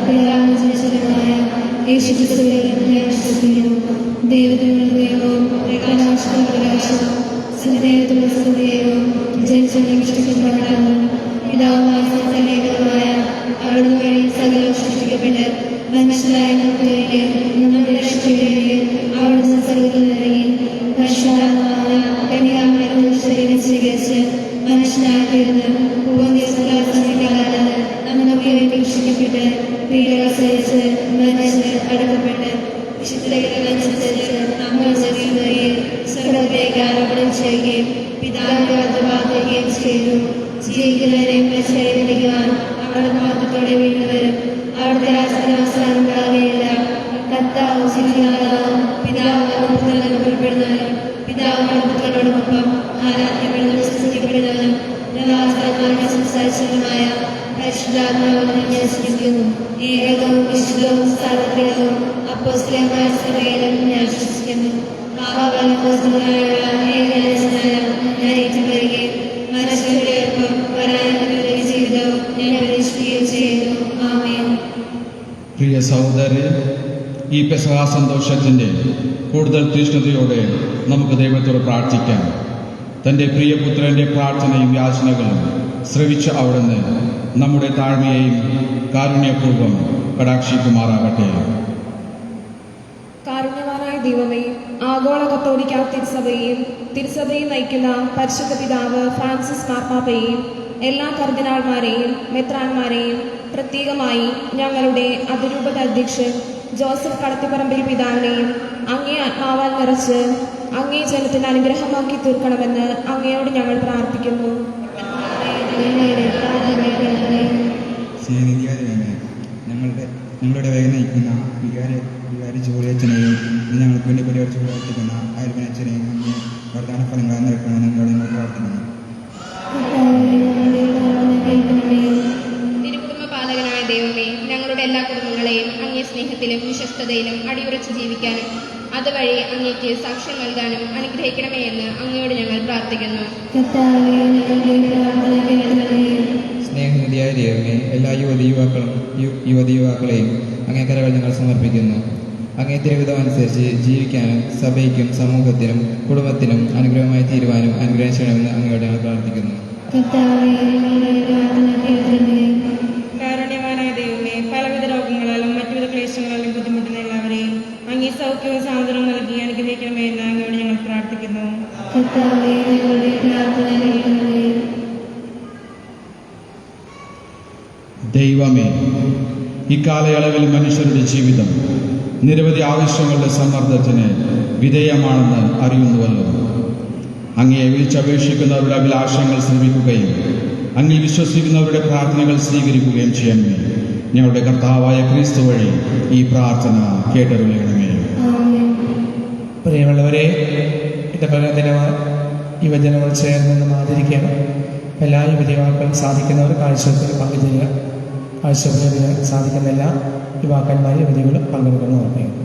പിതാവിനുമായ യേശുക്രിസ്തുവിലും ഞാൻ വിശ്വസിക്കുന്നു. ദൈവത്തിനുള്ള ദൈവവും പ്രകാശവും സന്ദേഹത്തിലുള്ള സന്ദേഹവും ജനിച്ചവനും പിതാവുമായ സകലമായ അവിടുന്ന് വഴി സകലവും സൃഷ്ടിക്കപ്പെട്ട് മനുഷ്യരായ നമ്മുടെ രക്ഷയ്ക്ക് അവിടുന്ന് സർവ്വത്തിൽ ഇറങ്ങി പരിശുദ്ധാത്മാവായ കന്യാമറിയത്തിൽ ശരീരം സ്വീകരിച്ച് മനുഷ്യനായി തീർന്ന് പൂർവ്വകാലത്ത് നമുക്ക് വേണ്ടി രക്ഷിക്കപ്പെട്ട് പീഡകൾ സഹിച്ച് മരിച്ച് അടക്കപ്പെട്ട് വിശുദ്ധനുസരിച്ച് നമ്മൾ സജീവതയിൽ സ്വർഗ്ഗത്തിലേക്ക് ആരോപണം ചെയ്യുകയും പിതാവിന്റെ വലതുഭാഗത്തേക്കുകയും ചെയ്തു. ജീവിക്കുന്നവരെയും പരിശീലിക്കുവാൻ അവിടെ മാർഗത്തോടെ വീണ്ടും വരും. അവിടുത്തെ രാഷ്ട്രീയ അവസാനം ഉണ്ടാകുകയില്ല. കർത്താവ് ശിശുനാഥാവും പിതാവും പുത്രനും ഉൾപ്പെടുന്നവരും പിതാവിനോട് പുത്രനോടൊപ്പം ആരാധ്യപ്പെടുന്നതും വിശ്വസിക്കപ്പെടുന്നവരും പ്രവാസന്മാരുടെ സംസാരിച്ചതുമായ പരിശുദ്ധാത്മാവിനെ ഞാൻ വിശ്വസിക്കുന്നു. ഏകവും വിശുദ്ധവും സാർവത്രികവും അപ്പോസ്തലമായ സഭയിലും ഞാൻ വിശ്വസിക്കുന്നു. പാപബലമോചനത്തിനായുള്ള ഏകനായ ഞാൻ ഏറ്റുപറയുകയും മനുഷ്യരുടെ ഒപ്പം വരാനുള്ള ജീവിതവും ഞാൻ പ്രതീക്ഷിക്കുകയും ചെയ്യുന്നു. ആമേൻ. പ്രിയ സഹോദരരെ, ഈ പെസഹ സന്തോഷത്തിൻ്റെ കൂടുതൽ തീഷ്ണതയോടെ നമുക്ക് ദൈവത്തോട് പ്രാർത്ഥിക്കാം. തൻ്റെ പ്രിയപുത്രൻ്റെ പ്രാർത്ഥനയും യാചനകളും ശ്രവിച്ച അവിടുന്ന് നമ്മുടെ താഴ്മയെയും കാരുണ്യപൂർവ്വം കടാക്ഷിക്കുമാറാകട്ടെ. കാരുണ്യവാനായ ദൈവമേ, ആഗോള കത്തോലിക്ക തിരുസഭയെ നയിക്കുന്ന പരിശുദ്ധ പിതാവ് ഫ്രാൻസിസ് മാർപ്പാപ്പയെയും എല്ലാ കർദിനാൾമാരെയും മെത്രാന്മാരെയും പ്രത്യേകമായി ഞങ്ങളുടെ അതിരൂപത അധ്യക്ഷൻ ജോസഫ് കടത്തിപ്പറമ്പിൽ പിതാവിനെയും അങ്ങേ ആത്മാവാൽ നിറച്ച് അങ്ങേ ജനത്തിന് അനുഗ്രഹമാക്കി തീർക്കണമെന്ന് അങ്ങയോട് ഞങ്ങൾ പ്രാർത്ഥിക്കുന്നു. ഞങ്ങളുടെ വേഗം നയിക്കുന്ന വികാരി ജോലിയച്ഛനെയും ഞങ്ങൾക്ക് വേണ്ടി പരിപാടിച്ച് പ്രവർത്തിക്കുന്ന അയൽപ്പനച്ഛനെയും അങ്ങ് വർദ്ധാന ഫലങ്ങളായി നിൽക്കണമെന്ന് ഞങ്ങളോട് ഞങ്ങൾ പ്രാർത്ഥിക്കുന്നു. തിരുകുടുംബ പാലകനായ ദൈവമേ, ഞങ്ങളുടെ എല്ലാ കുടുംബങ്ങളെയും അങ്ങേ സ്നേഹത്തിലും വിശ്വസ്തതയിലും അടിയുറച്ച് ജീവിക്കാനും അതുവഴി അങ്ങേക്ക് സാക്ഷ്യം നൽകാനും അനുഗ്രഹിക്കണമേ എന്ന് അങ്ങയോട് ഞങ്ങൾ പ്രാർത്ഥിക്കുന്നു. സ്നേഹനിധിയായ ദൈവമേ, എല്ലാ യുവതിയുവാക്കളെയും അങ്ങേ കരകൾ ഞങ്ങൾ സമർപ്പിക്കുന്നു. അങ്ങേ തിരുവിധം അനുസരിച്ച് ജീവിക്കാനും സഭയ്ക്കും സമൂഹത്തിനും കുടുംബത്തിനും അനുഗ്രഹമായി തീരുവാനും അനുഗ്രഹം ചെയ്യണമെന്ന് അങ്ങയോട് ഞങ്ങൾ പ്രാർത്ഥിക്കുന്നു. കാരുണ്യവാനായ ദൈവമേ, പലവിധ രോഗങ്ങളാലും മറ്റുവിധ ക്ലേശങ്ങളാലും ബുദ്ധിമുട്ടുന്ന എല്ലാവരെയും അങ്ങേ സൗഖ്യവും സുഖസാധനം നൽകി അനുഗ്രഹിക്കണമേ എന്ന് അങ്ങയോട് ഞങ്ങൾ പ്രാർത്ഥിക്കുന്നു. കർത്താവേ, ഞങ്ങളുടെ പ്രാർത്ഥന കേൾക്കണമേ. ദൈവമേ, ഇക്കാലയളവിൽ മനുഷ്യരുടെ ജീവിതം നിരവധി ആവശ്യങ്ങളുടെ സമ്മർദ്ദത്തിന് വിധേയമാണെന്ന് അറിയുന്നുവല്ലോ. അങ്ങയെ വിളിച്ചപേക്ഷിക്കുന്നവരുടെ അഭിലാഷങ്ങൾ ശ്രമിക്കുകയും അങ്ങിൽ വിശ്വസിക്കുന്നവരുടെ പ്രാർത്ഥനകൾ സ്വീകരിക്കുകയും ചെയ്യണമേ. ഞങ്ങളുടെ കർത്താവായ ക്രിസ്തു വഴി ഈ പ്രാർത്ഥന കേട്ടരുളയണമേ. പ്രിയമുള്ളവരെ, ഇടവകദിനമാണ് യുവജനങ്ങൾ ചേർന്ന് ആചരിക്കണം. എല്ലാ യുവതിവാക്കളും സാധിക്കുന്നവർ കാഴ്ചവെപ്പിൽ പങ്കുചേരുക. കാഴ്ചവെപ്പിന് സാധിക്കുന്ന എല്ലാ യുവാക്കന്മാരും യുവതികളും പങ്കെടുക്കണം ഓർമ്മിക്കുക.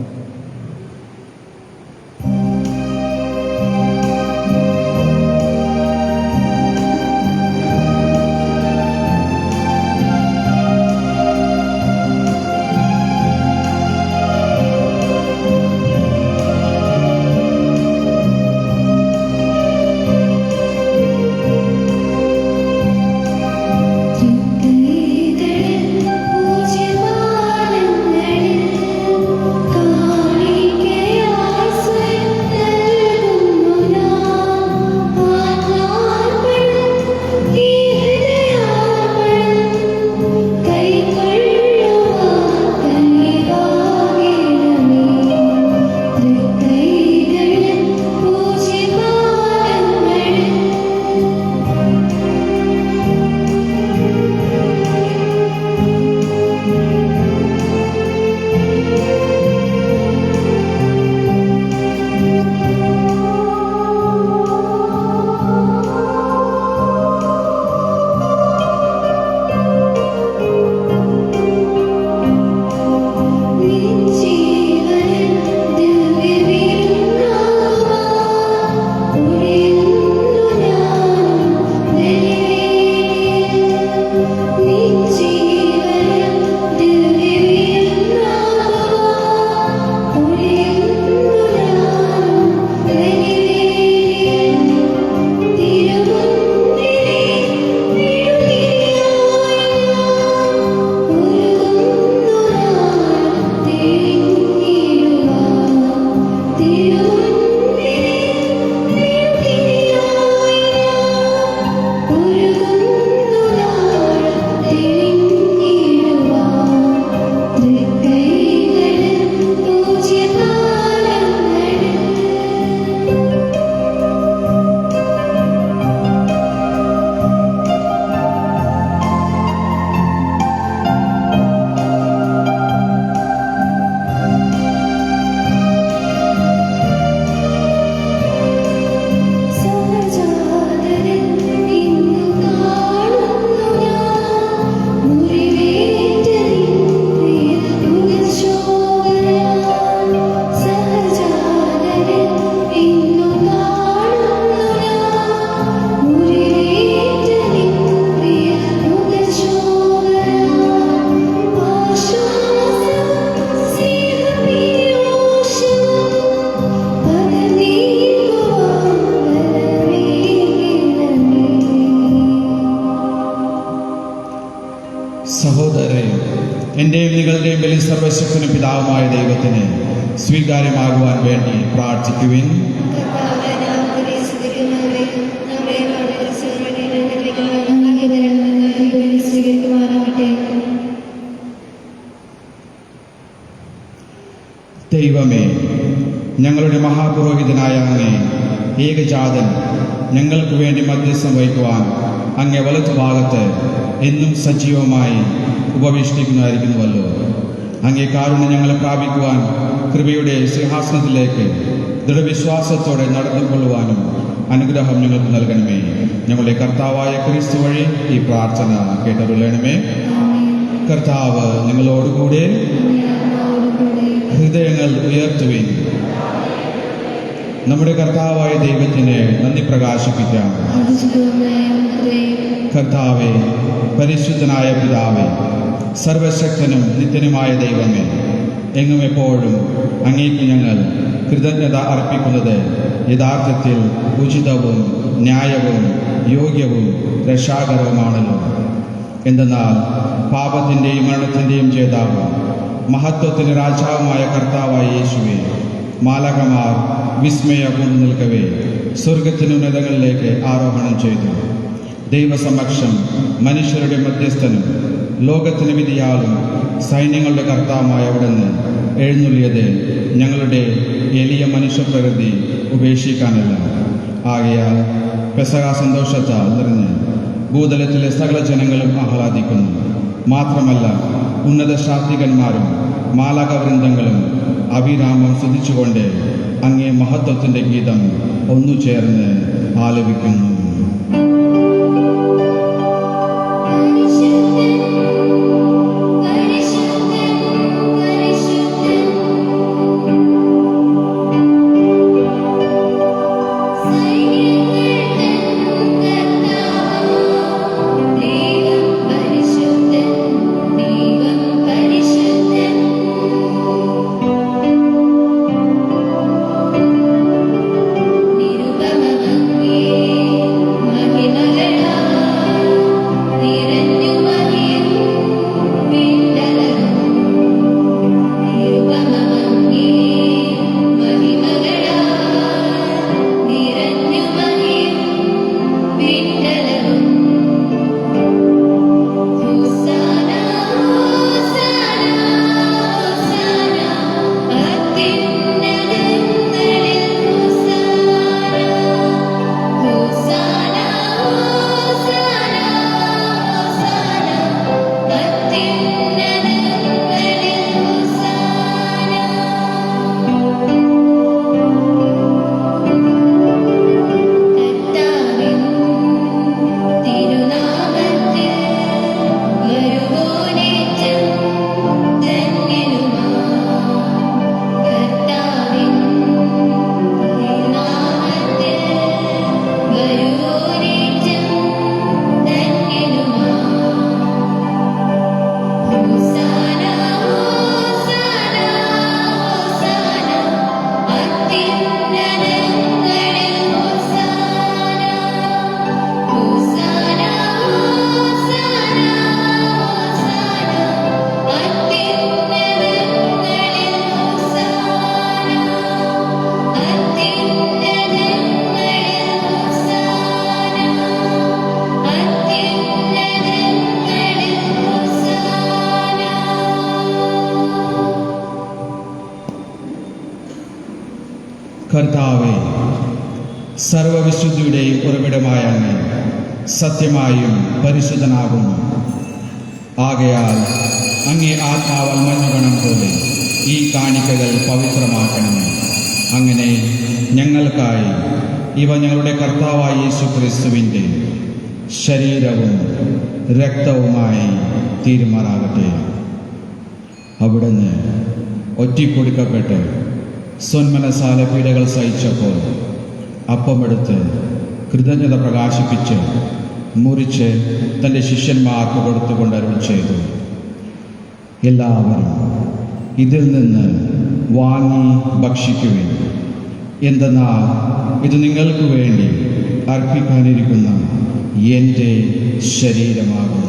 സഹോദരരെ, എൻ്റെയും നിങ്ങളുടെയും ബലി സർവശക്തനും പിതാവുമായ ദൈവത്തിന് സ്വീകാര്യമാകുവാൻ വേണ്ടി പ്രാർത്ഥിക്കുവിൻ. കർത്താവേ, നാം സ്തുതിക്കുന്നവരെയും നമ്മുടെ പാപങ്ങൾ സ്വീകരിക്കുവാനാകട്ടെ. ദൈവമേ, ഞങ്ങളുടെ മഹാപുരോഹിതനായ അങ്ങേ ഏകജാതൻ ഞങ്ങൾക്ക് വേണ്ടി മധ്യസ്ഥം വഹിക്കുവാൻ അങ്ങേ വലതുഭാഗത്ത് എന്നും സജീവമായി ഉപവിഷ്ടിക്കുന്നതായിരിക്കുന്നുവല്ലോ. അങ്ങേ കാരുണ്യം ഞങ്ങളെ പ്രാപിക്കുവാൻ കൃപയുടെ സിംഹാസനത്തിലേക്ക് ദൃഢവിശ്വാസത്തോടെ നടന്നുകൊള്ളുവാനും അനുഗ്രഹം ഞങ്ങൾക്ക് നൽകണമേ. ഞങ്ങളുടെ കർത്താവായ ക്രിസ്തു വഴി ഈ പ്രാർത്ഥന കേട്ടരുളണമേ. കർത്താവ് നിങ്ങളോടുകൂടെ. ഹൃദയങ്ങൾ ഉയർത്തുവിൻ. നമ്മുടെ കർത്താവായ ദൈവത്തിന് നന്ദി പ്രകാശിപ്പിക്കാം. കർത്താവേ, പരിശുദ്ധനായ പിതാവേ, സർവശക്തനും നിത്യനുമായ ദൈവമേ, എങ്ങും എപ്പോഴും അങ്ങേക്ക് ഞങ്ങൾ കൃതജ്ഞത അർപ്പിക്കുന്നത് യഥാർത്ഥത്തിൽ ഉചിതവും ന്യായവും യോഗ്യവും രക്ഷാകരവുമാണല്ലോ. എന്തെന്നാൽ പാപത്തിൻ്റെയും മരണത്തിൻ്റെയും ജേതാവും മഹത്വത്തിന് രാജാവുമായ കർത്താവായ യേശുവേ, മാലാഖമാർ വിസ്മയ കൊണ്ടു നിൽക്കവേ സ്വർഗത്തിനുന്നതങ്ങളിലേക്ക് ആരോഹണം ചെയ്തു. ദൈവസമക്ഷം മനുഷ്യരുടെ മധ്യസ്ഥനും ലോകത്തിന് വിധിയാളും സൈന്യങ്ങളുടെ കർത്താവുമായ അവിടുന്ന് എഴുന്നള്ളിയത് ഞങ്ങളുടെ എളിയ മനുഷ്യപ്രകൃതി ഉപേക്ഷിക്കാനല്ല. ആകയാൽ പെസഹ സന്തോഷത്താൽ നിറഞ്ഞ് ഭൂതലത്തിലെ സകല ജനങ്ങളും ആഹ്ലാദിക്കുന്നു. മാത്രമല്ല, ഉന്നത ശാസ്ത്രികന്മാരും മാലാഖവൃന്ദങ്ങളും അഭിരാമം സ്തുതിച്ചുകൊണ്ട് അങ്ങേ മഹത്വത്തിൻ്റെ ഗീതം ഒന്നു ചേർന്ന് ആലപിക്കുന്നു. കർത്താവേ, സർവവിശുദ്ധിയുടെയും ഉറവിടമായ അങ്ങ് സത്യമായും പരിശുദ്ധനാകുന്നു. ആകയാൽ അങ്ങേ ആത്മാവാൽ മഞ്ഞുകണം പോലെ ഈ കാണിക്കകൾ പവിത്രമാക്കണമേ. അങ്ങനെ ഞങ്ങൾക്കായി ഇവ ഞങ്ങളുടെ കർത്താവായ യേശുക്രിസ്തുവിൻ്റെ ശരീരവും രക്തവുമായി തീരുമാറാകട്ടെ. അവിടുന്ന് ഒറ്റിക്കൊടുക്കപ്പെട്ട് സ്വന്മനസാല പീഡകൾ സഹിച്ചപ്പോൾ അപ്പമെടുത്ത് കൃതജ്ഞത പ്രകാശിപ്പിച്ച് മുറിച്ച് തൻ്റെ ശിഷ്യന്മാർക്ക് കൊടുത്തുകൊണ്ട് അരുൾ ചെയ്തു, എല്ലാവരും ഇതിൽ നിന്ന് വാങ്ങി ഭക്ഷിക്കുവിൻ. എന്തെന്നാൽ ഇത് നിങ്ങൾക്ക് വേണ്ടി അർപ്പിക്കാനിരിക്കുന്ന എൻ്റെ ശരീരമാകുന്നു.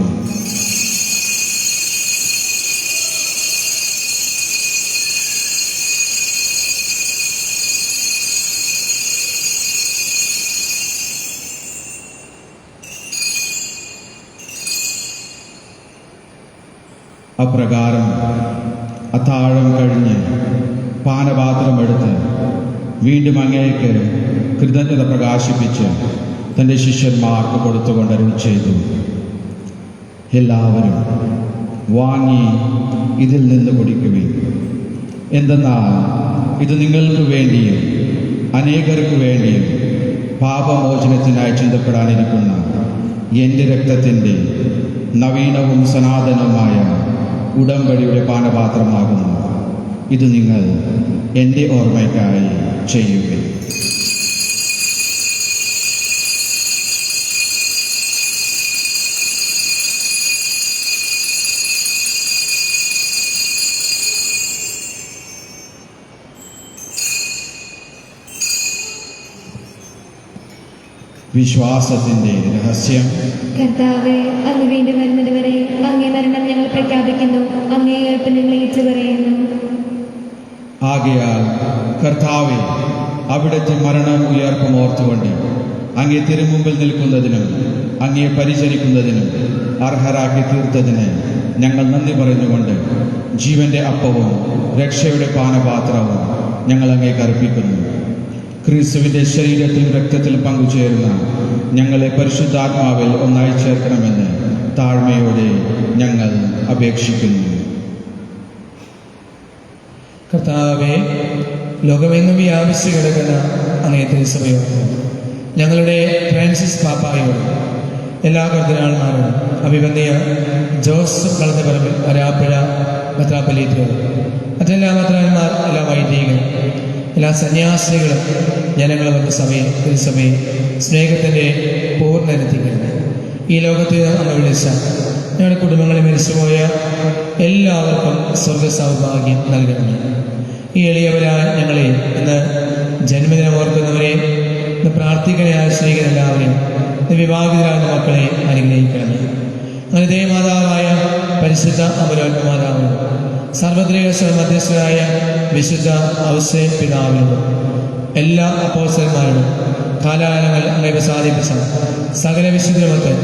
അപ്രകാരം അത്താഴം കഴിഞ്ഞ് പാനപാത്രമെടുത്ത് വീണ്ടും അങ്ങേക്ക് കൃതജ്ഞത പ്രകാശിപ്പിച്ച് തൻ്റെ ശിഷ്യന്മാർക്ക് കൊടുത്തുകൊണ്ട് അരുൾ ചെയ്തു, എല്ലാവരും വാങ്ങി ഇതിൽ നിന്ന് കുടിക്കുവിൻ. എന്തെന്നാൽ ഇത് നിങ്ങൾക്ക് വേണ്ടിയും അനേകർക്ക് വേണ്ടിയും പാപമോചനത്തിനായി ചിന്തപ്പെടാനിരിക്കുന്ന എൻ്റെ രക്തത്തിൻ്റെ നവീനവും സനാതനവുമായ ഉടമ്പടിയുടെ പാനപാത്രമാകുന്നു. ഇത് നിങ്ങൾ എൻ്റെ ഓർമ്മയ്ക്കായി ചെയ്യുക. വിശ്വാസത്തിൻ്റെ രഹസ്യം. കർത്താവേ, അങ്ങ് വീണ്ടും വരുന്നത് വരെ അങ്ങേ മരണം ഞങ്ങൾ പ്രഖ്യാപിക്കുന്നു, അങ്ങേ ഉയർപ്പ് ഞങ്ങൾ ഏറ്റുപറയുന്നു. ആകയാൽ കർത്താവെ, അവിടുത്തെ മരണം ഉയർപ്പും ഓർത്തുകൊണ്ട് അങ്ങേ തിരുമുമ്പിൽ നിൽക്കുന്നതിനും അങ്ങേ പരിചരിക്കുന്നതിനും അർഹരാക്കി തീർത്തതിന് ഞങ്ങൾ നന്ദി പറഞ്ഞുകൊണ്ട് ജീവന്റെ അപ്പവും രക്ഷയുടെ പാനപാത്രവും ഞങ്ങൾ അങ്ങേക്ക് അർപ്പിക്കുന്നു. ക്രിസ്തുവിൻ്റെ ശരീരത്തിലും രക്തത്തിലും പങ്കുചേരുന്ന ഞങ്ങളെ പരിശുദ്ധാത്മാവിൽ ഒന്നായി ചേർക്കണമെന്ന് താഴ്മയോടെ ഞങ്ങൾ അപേക്ഷിക്കുന്നു. കർത്താവെ, ലോകമെങ്ങും വ്യാപിച്ചു കിടക്കുന്ന അങ്ങേ തിരുസഭയോട്, ഞങ്ങളുടെ ഫ്രാൻസിസ് പാപ്പായോട്, എല്ലാ കർദിനാൾമാരോടും, അഭിവന്യ ജോസഫ് കളത്തപറമ്പിൽ വരാപ്പുഴ മെത്രാപ്പൊലീത്തയോട്, മറ്റെല്ലാ മെത്രാന്മാർ, എല്ലാ വൈദികരും, എല്ലാ സന്യാസിനികളും, ജനങ്ങളും സഭയെ തിരുസഭയെ സ്നേഹത്തിൻ്റെ പൂർണ്ണനെത്തിക്കരുത്. ഈ ലോകത്തിൽ അങ്ങ് വിളിച്ച ഞങ്ങളുടെ കുടുംബങ്ങളിൽ മരിച്ചുപോയ എല്ലാവർക്കും സ്വർഗ സൗഭാഗ്യം നൽകണമേ. ഈ എളിയവരായ ഞങ്ങളെ ഇന്ന് ജന്മദിനം ഓർക്കുന്നവരെ, ഇന്ന് പ്രാർത്ഥിക്കണേ ആശ്രയിക്കുന്ന എല്ലാവരെയും, ഇന്ന് വിവാഹിതരാകുന്ന മക്കളെ അനുഗ്രഹിക്കണമേ. അങ്ങനെ ദേവമാതാവായ പരിശുദ്ധ അമരോത്മ മാതാവിനും സർവ്വത്രിക മധ്യസ്ഥരായ വിശുദ്ധ ഔസേ പിതാവിനും എല്ലാ അപ്പോസ്തലന്മാരോടും കാലാകാലങ്ങൾ അങ്ങേ പ്രസാദിപ്പിച്ച സകല വിശുദ്ധമൊക്കെ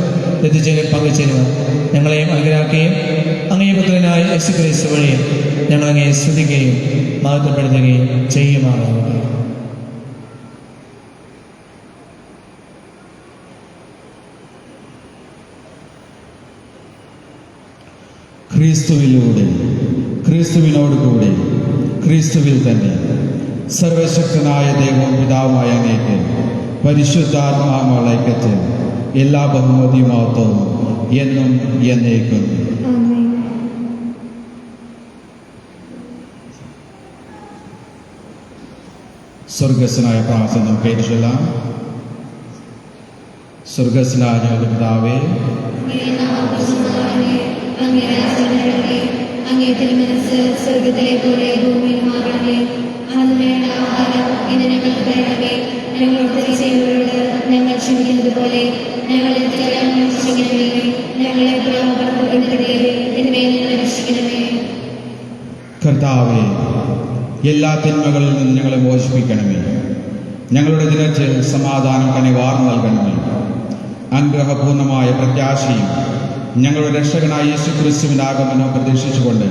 എത്തിച്ചേരും പങ്കുചേരുവാൻ ഞങ്ങളെയും അനുഗ്രഹിക്കുകയും അങ്ങേ പുത്രനായ യേശുക്രിസ്തു വഴിയും ഞങ്ങൾ അങ്ങേ സ്തുതിക്കുകയും മഹത്വപ്പെടുത്തുകയും ചെയ്യുമാറാകട്ടെ. ക്രിസ്തുവിലൂടെ, ക്രിസ്തുവിനോടുകൂടെ, ക്രിസ്തുവിൽ തന്നെ സർവശക്തനായ ദൈവവും പിതാവുമായ അങ്ങേക്ക് പരിശുദ്ധാത്മാവുള്ള ഐക്യത്തിൽ എല്ലാ ബഹുമതിയും മഹത്വവും എന്നും എന്നേക്കും. ആമേൻ. സ്വർഗസ്വനായ പ്രാർത്ഥന നമുക്ക് ഏറ്റുചൊല്ലാം. സ്വർഗസ്വനായ ഞങ്ങളുടെ പിതാവേ, അങ്ങേ തിരുമനസ് സ്വർഗത്തിലെ പോലെ ഭൂമിയിലുമാകണമേ. അതിനുള്ള ആഹാരം ഇന്ന് ഞങ്ങൾക്ക് തരണമേ. ഞങ്ങളോട് തെറ്റ് ചെയ്യുന്നവരോട് ഞങ്ങൾ ക്ഷമിക്കുന്നത് പോലെ ഞങ്ങളെ ക്ഷമിക്കണമേ. ഞങ്ങളെ പ്രലോഭനത്തിൽ ഉൾപ്പെടുത്തരുതേ, തിന്മയിൽ നിന്ന് രക്ഷിക്കണമേ. കർത്താവേ, എല്ലാ തിന്മകളിൽ നിന്ന് ഞങ്ങളെ മോചിപ്പിക്കണമേ. ഞങ്ങളുടെ ദിനത്തിൽ സമാധാനം കനിവാർന്നു നൽകണമേ. അനുഗ്രഹപൂർണമായ പ്രത്യാശയും ഞങ്ങളുടെ രക്ഷകനായ യേശു ക്രിസ്തുവിൻ്റെ ആഗമനം പ്രതീക്ഷിച്ചുകൊണ്ട്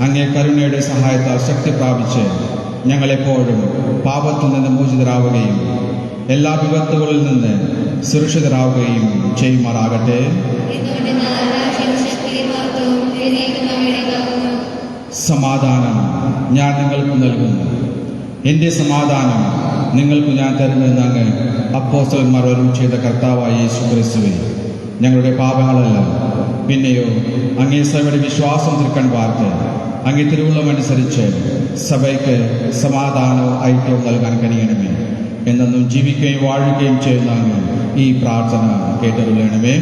അങ്ങേ കരുണയുടെ സഹായത്താൽ ശക്തി പ്രാപിച്ച് ഞങ്ങളെപ്പോഴും പാപത്തിൽ നിന്ന് മോചിതരാവുകയും എല്ലാ വിപത്തുകളിൽ നിന്ന് സുരക്ഷിതരാവുകയും ചെയ്യുമാറാകട്ടെ. സമാധാനം ഞാൻ നിങ്ങൾക്ക് നൽകുന്നു, എൻ്റെ സമാധാനം നിങ്ങൾക്ക് ഞാൻ തരുമെന്ന് അങ്ങ് അപ്പോസ്തലന്മാർ അരുളി ചെയ്ത കർത്താവായ യേശു ക്രിസ്തുവേ, ഞങ്ങളുടെ പാപങ്ങളല്ല, പിന്നെയോ അങ്ങേ സഭയുടെ വിശ്വാസം തൃക്കൺ പാർത്ത് അങ്ങേ തിരുവുള്ളമനുസരിച്ച് സഭയ്ക്ക് സമാധാനവും ഐക്യവും നൽകാൻ കഴിയണമേ. എന്നും ജീവിക്കുകയും വാഴുകയും ചെയ്യുന്ന അങ്ങ് ഈ പ്രാർത്ഥന കേട്ടരുളണമേ.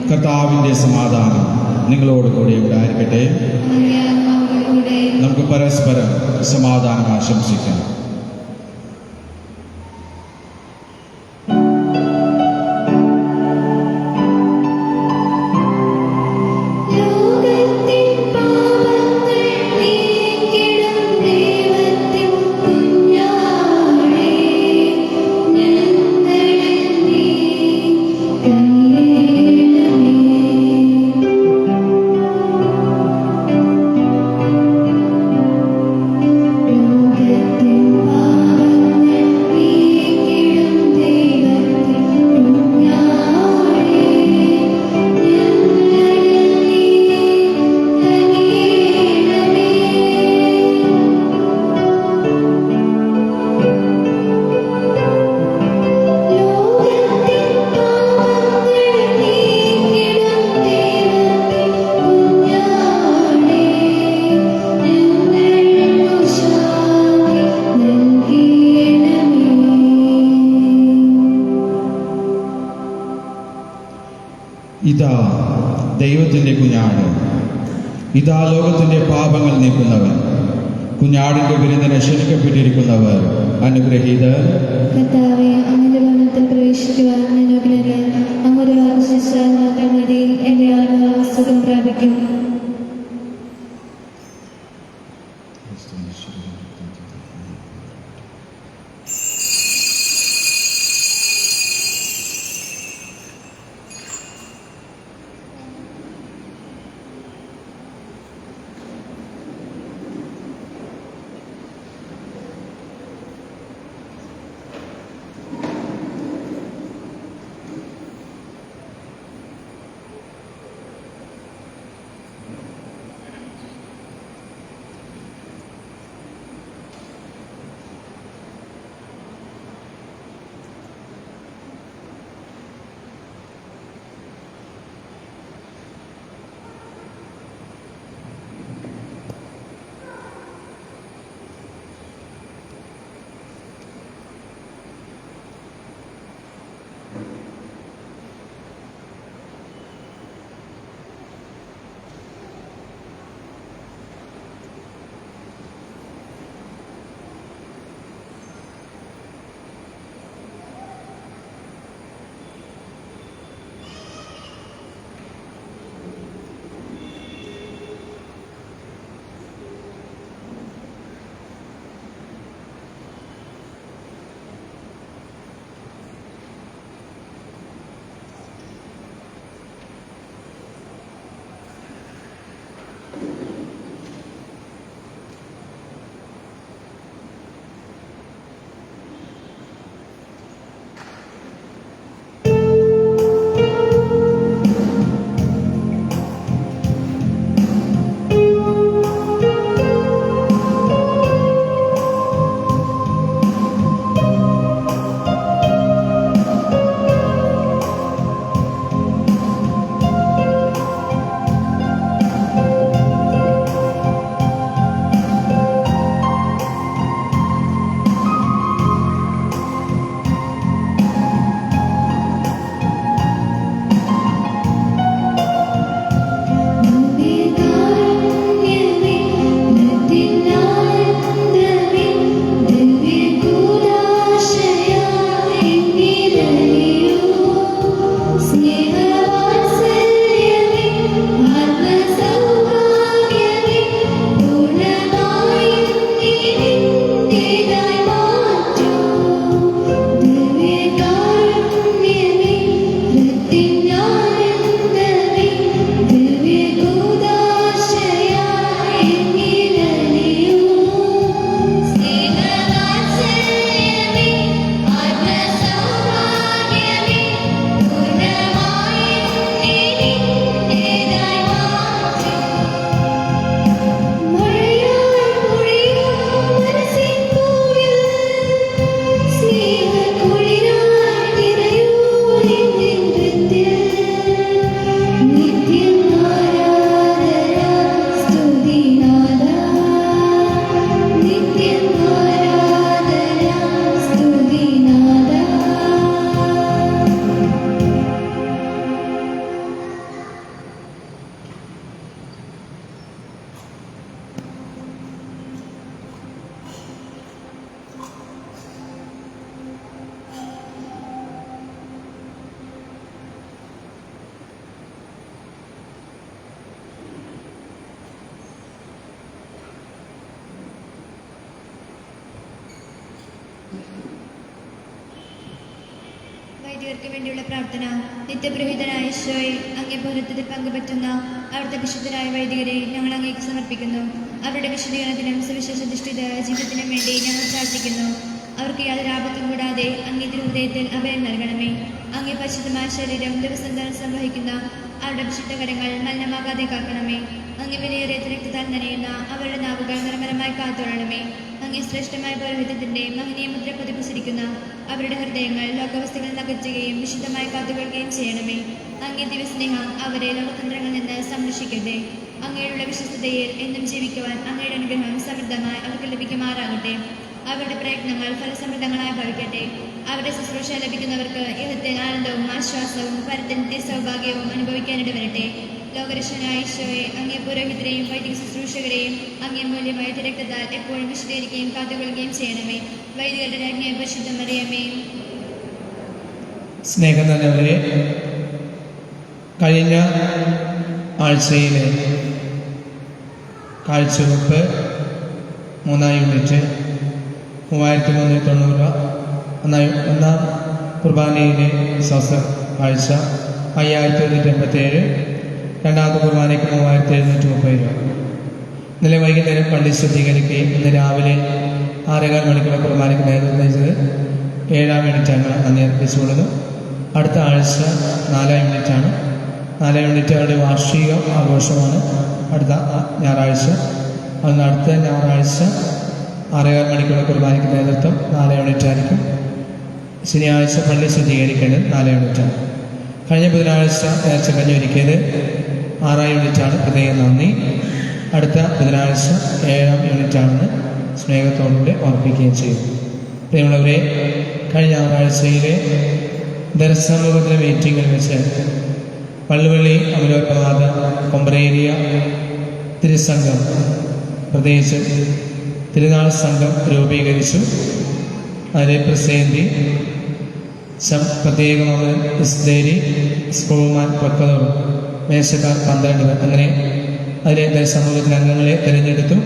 കർത്താവിൻ്റെ സമാധാനം നിങ്ങളോട് കൂടെ ഉണ്ടായിരിക്കട്ടെ. നമുക്ക് പരസ്പരം സമാധാനം ആശംസിക്കാം. ഇതാ ദൈവത്തിൻ്റെ കുഞ്ഞാട്, ഇതാ ലോകത്തിൻ്റെ പാപങ്ങൾ നീക്കുന്നവൻ. കുഞ്ഞാടിൻ്റെ വിരുന്നിനെ ക്ഷണിക്കപ്പെട്ടിരിക്കുന്നവർ അനുഗ്രഹീതർ. കർത്താവേ, അങ്ങയുടെ ഭവനത്തിൽ പ്രവേശിക്കുവാൻ അനുഗ്രഹീതർ. അങ്ങൊരു ആവശ്യിച്ചാൽ മാത്രം മതി, എൻ്റെ ആത്മാവ് സുഖം പ്രാപിക്കും. കുട്ടികൾക്ക് വേണ്ടിയുള്ള പ്രാർത്ഥന. നിത്യപുരോഹിതനായ ഈശോയെ, അങ്ങേ പൗരത്വത്തിൽ പങ്കുപറ്റുന്ന അവിടുത്തെ വിശുദ്ധരായ വൈദികരെ ഞങ്ങൾ അങ്ങേക്ക് സമർപ്പിക്കുന്നു. അവരുടെ വിശുദ്ധീകരണത്തിനും സുവിശേഷാധിഷ്ഠിത ജീവിതത്തിനും വേണ്ടി ഞങ്ങൾ പ്രാർത്ഥിക്കുന്നു. അവർക്ക് യാതൊരു ആപത്തും കൂടാതെ അങ്ങേ തിരുഹൃദയത്തിൽ അഭയം നൽകണമേ. അങ്ങേ പരിശുദ്ധമായ ശരീരം ദിവസന്തരം സംവഹിക്കുന്ന അവരുടെ വിശുദ്ധ കരങ്ങൾ മലിനമാകാതെ കാക്കണമേ. അങ്ങേ വിലയേറിയ രക്തത്താൽ നനയുന്ന അവരുടെ നാവുകൾ നിരന്തരമായി കാത്തുകൊള്ളണമേ. അങ്ങേ ശ്രേഷ്ഠമായ പൗരോഹിത്യത്തിന്റെ മഹനീയ മുദ്ര പതിപ്പിച്ചിരിക്കുന്ന അവരുടെ ഹൃദയങ്ങൾ ലോകവസ്തുക്കൾ നകറ്റുകയും വിശുദ്ധമായി കാത്തുകൊള്ളുകയും ചെയ്യണമേ. അങ്ങേ ദിവസ്നേഹം അവരെ ലോകതന്ത്രങ്ങളിൽ നിന്ന് സംരക്ഷിക്കട്ടെ. അങ്ങയുടെ വിശ്വസ്തതയിൽ എന്നും ജീവിക്കുവാൻ അങ്ങയുടെ അനുഗ്രഹം സമൃദ്ധമായി അവർക്ക് ലഭിക്കുമാറാകട്ടെ. അവരുടെ പ്രയത്നങ്ങൾ ഫലസമൃദ്ധങ്ങളായി ഭവിക്കട്ടെ. അവരുടെ ശുശ്രൂഷ ലഭിക്കുന്നവർക്ക് ഇഹത്തിൽ ആനന്ദവും ആശ്വാസവും പരത്തിൽ സൗഭാഗ്യവും അനുഭവിക്കാനിട വരട്ടെ. ലോകരക്ഷകനായ ഈശോയെ, അങ്ങേ പുരോഹിതരെയും വൈദിക ശുശ്രൂഷകരെയും അങ്ങേ മൂല്യമായ രക്തത്താൽ എപ്പോഴും വിശദീകരിക്കുകയും കാത്തുകൊള്ളുകയും ചെയ്യണമേ. വൈദികരുടെ രാജ്ഞി പരിശുദ്ധ മറിയമേ, സ്നേഹം നിറഞ്ഞവരെ, കഴിഞ്ഞ ആഴ്ചയിലെ കാഴ്ചവെപ്പ് 3 യൂണിറ്റ് 3390, ഒന്നാം കുർബാനയിലെ ശ്വാസ കാഴ്ച 5187, രണ്ടാമത്തെ കുർബാനയ്ക്ക് 3730 രൂപ. ഇന്നലെ വൈകുന്നേരം പള്ളി ശുദ്ധീകരിക്കുകയും ഇന്ന് രാവിലെ 6:15 മണിക്കുള്ള കുർബാനയ്ക്ക് നേതൃത്വം നൽകിയത് 7 യൂണിറ്റാണ് നന്ദി അർപ്പിച്ചുകൊള്ളുന്നു. അടുത്ത ആഴ്ച 4 യൂണിറ്റാണ്. 4 യൂണിറ്റ് അവരുടെ വാർഷിക ആഘോഷമാണ് അടുത്ത ഞായറാഴ്ച. അതിന് അടുത്ത ഞായറാഴ്ച 6:15 മണിക്കുള്ള കുർബാനയ്ക്ക് നേതൃത്വം 4 യൂണിറ്റായിരിക്കും. ശനിയാഴ്ച പള്ളി ശുദ്ധീകരിക്കേണ്ടത് 4 യൂണിറ്റാണ്. കഴിഞ്ഞ ബുധനാഴ്ച നേർച്ച കഞ്ഞി ഒരുക്കിയത് 6 യൂണിറ്റാണ്. പ്രത്യേകം നന്ദി. അടുത്ത ബുധനാഴ്ച 7 യൂണിറ്റാണെന്ന് സ്നേഹത്തോടുകൂടി ഓർപ്പിക്കുകയും ചെയ്യും. പ്രിയമുള്ളവരെ, കഴിഞ്ഞ ഞായറാഴ്ചയിലെ ദർശനത്തിലെ മീറ്റിങ്ങിൽ വെച്ച് പള്ളുവള്ളി അമലോത്പാദ കൊമ്പ്രേരിയ തിരുസംഘം, പ്രത്യേകിച്ച് തിരുനാൾ സംഘം രൂപീകരിച്ചു. അതിലെ പ്രസിദ്ധി പ്രത്യേകം ഇസ്തേരി, സ്കൂമാൻ, പ്രക്കതോർ, മേശക്കാർ 12 പേർ, അങ്ങനെ അതിലെ സമൂഹത്തിലെ അംഗങ്ങളെ തിരഞ്ഞെടുത്തു.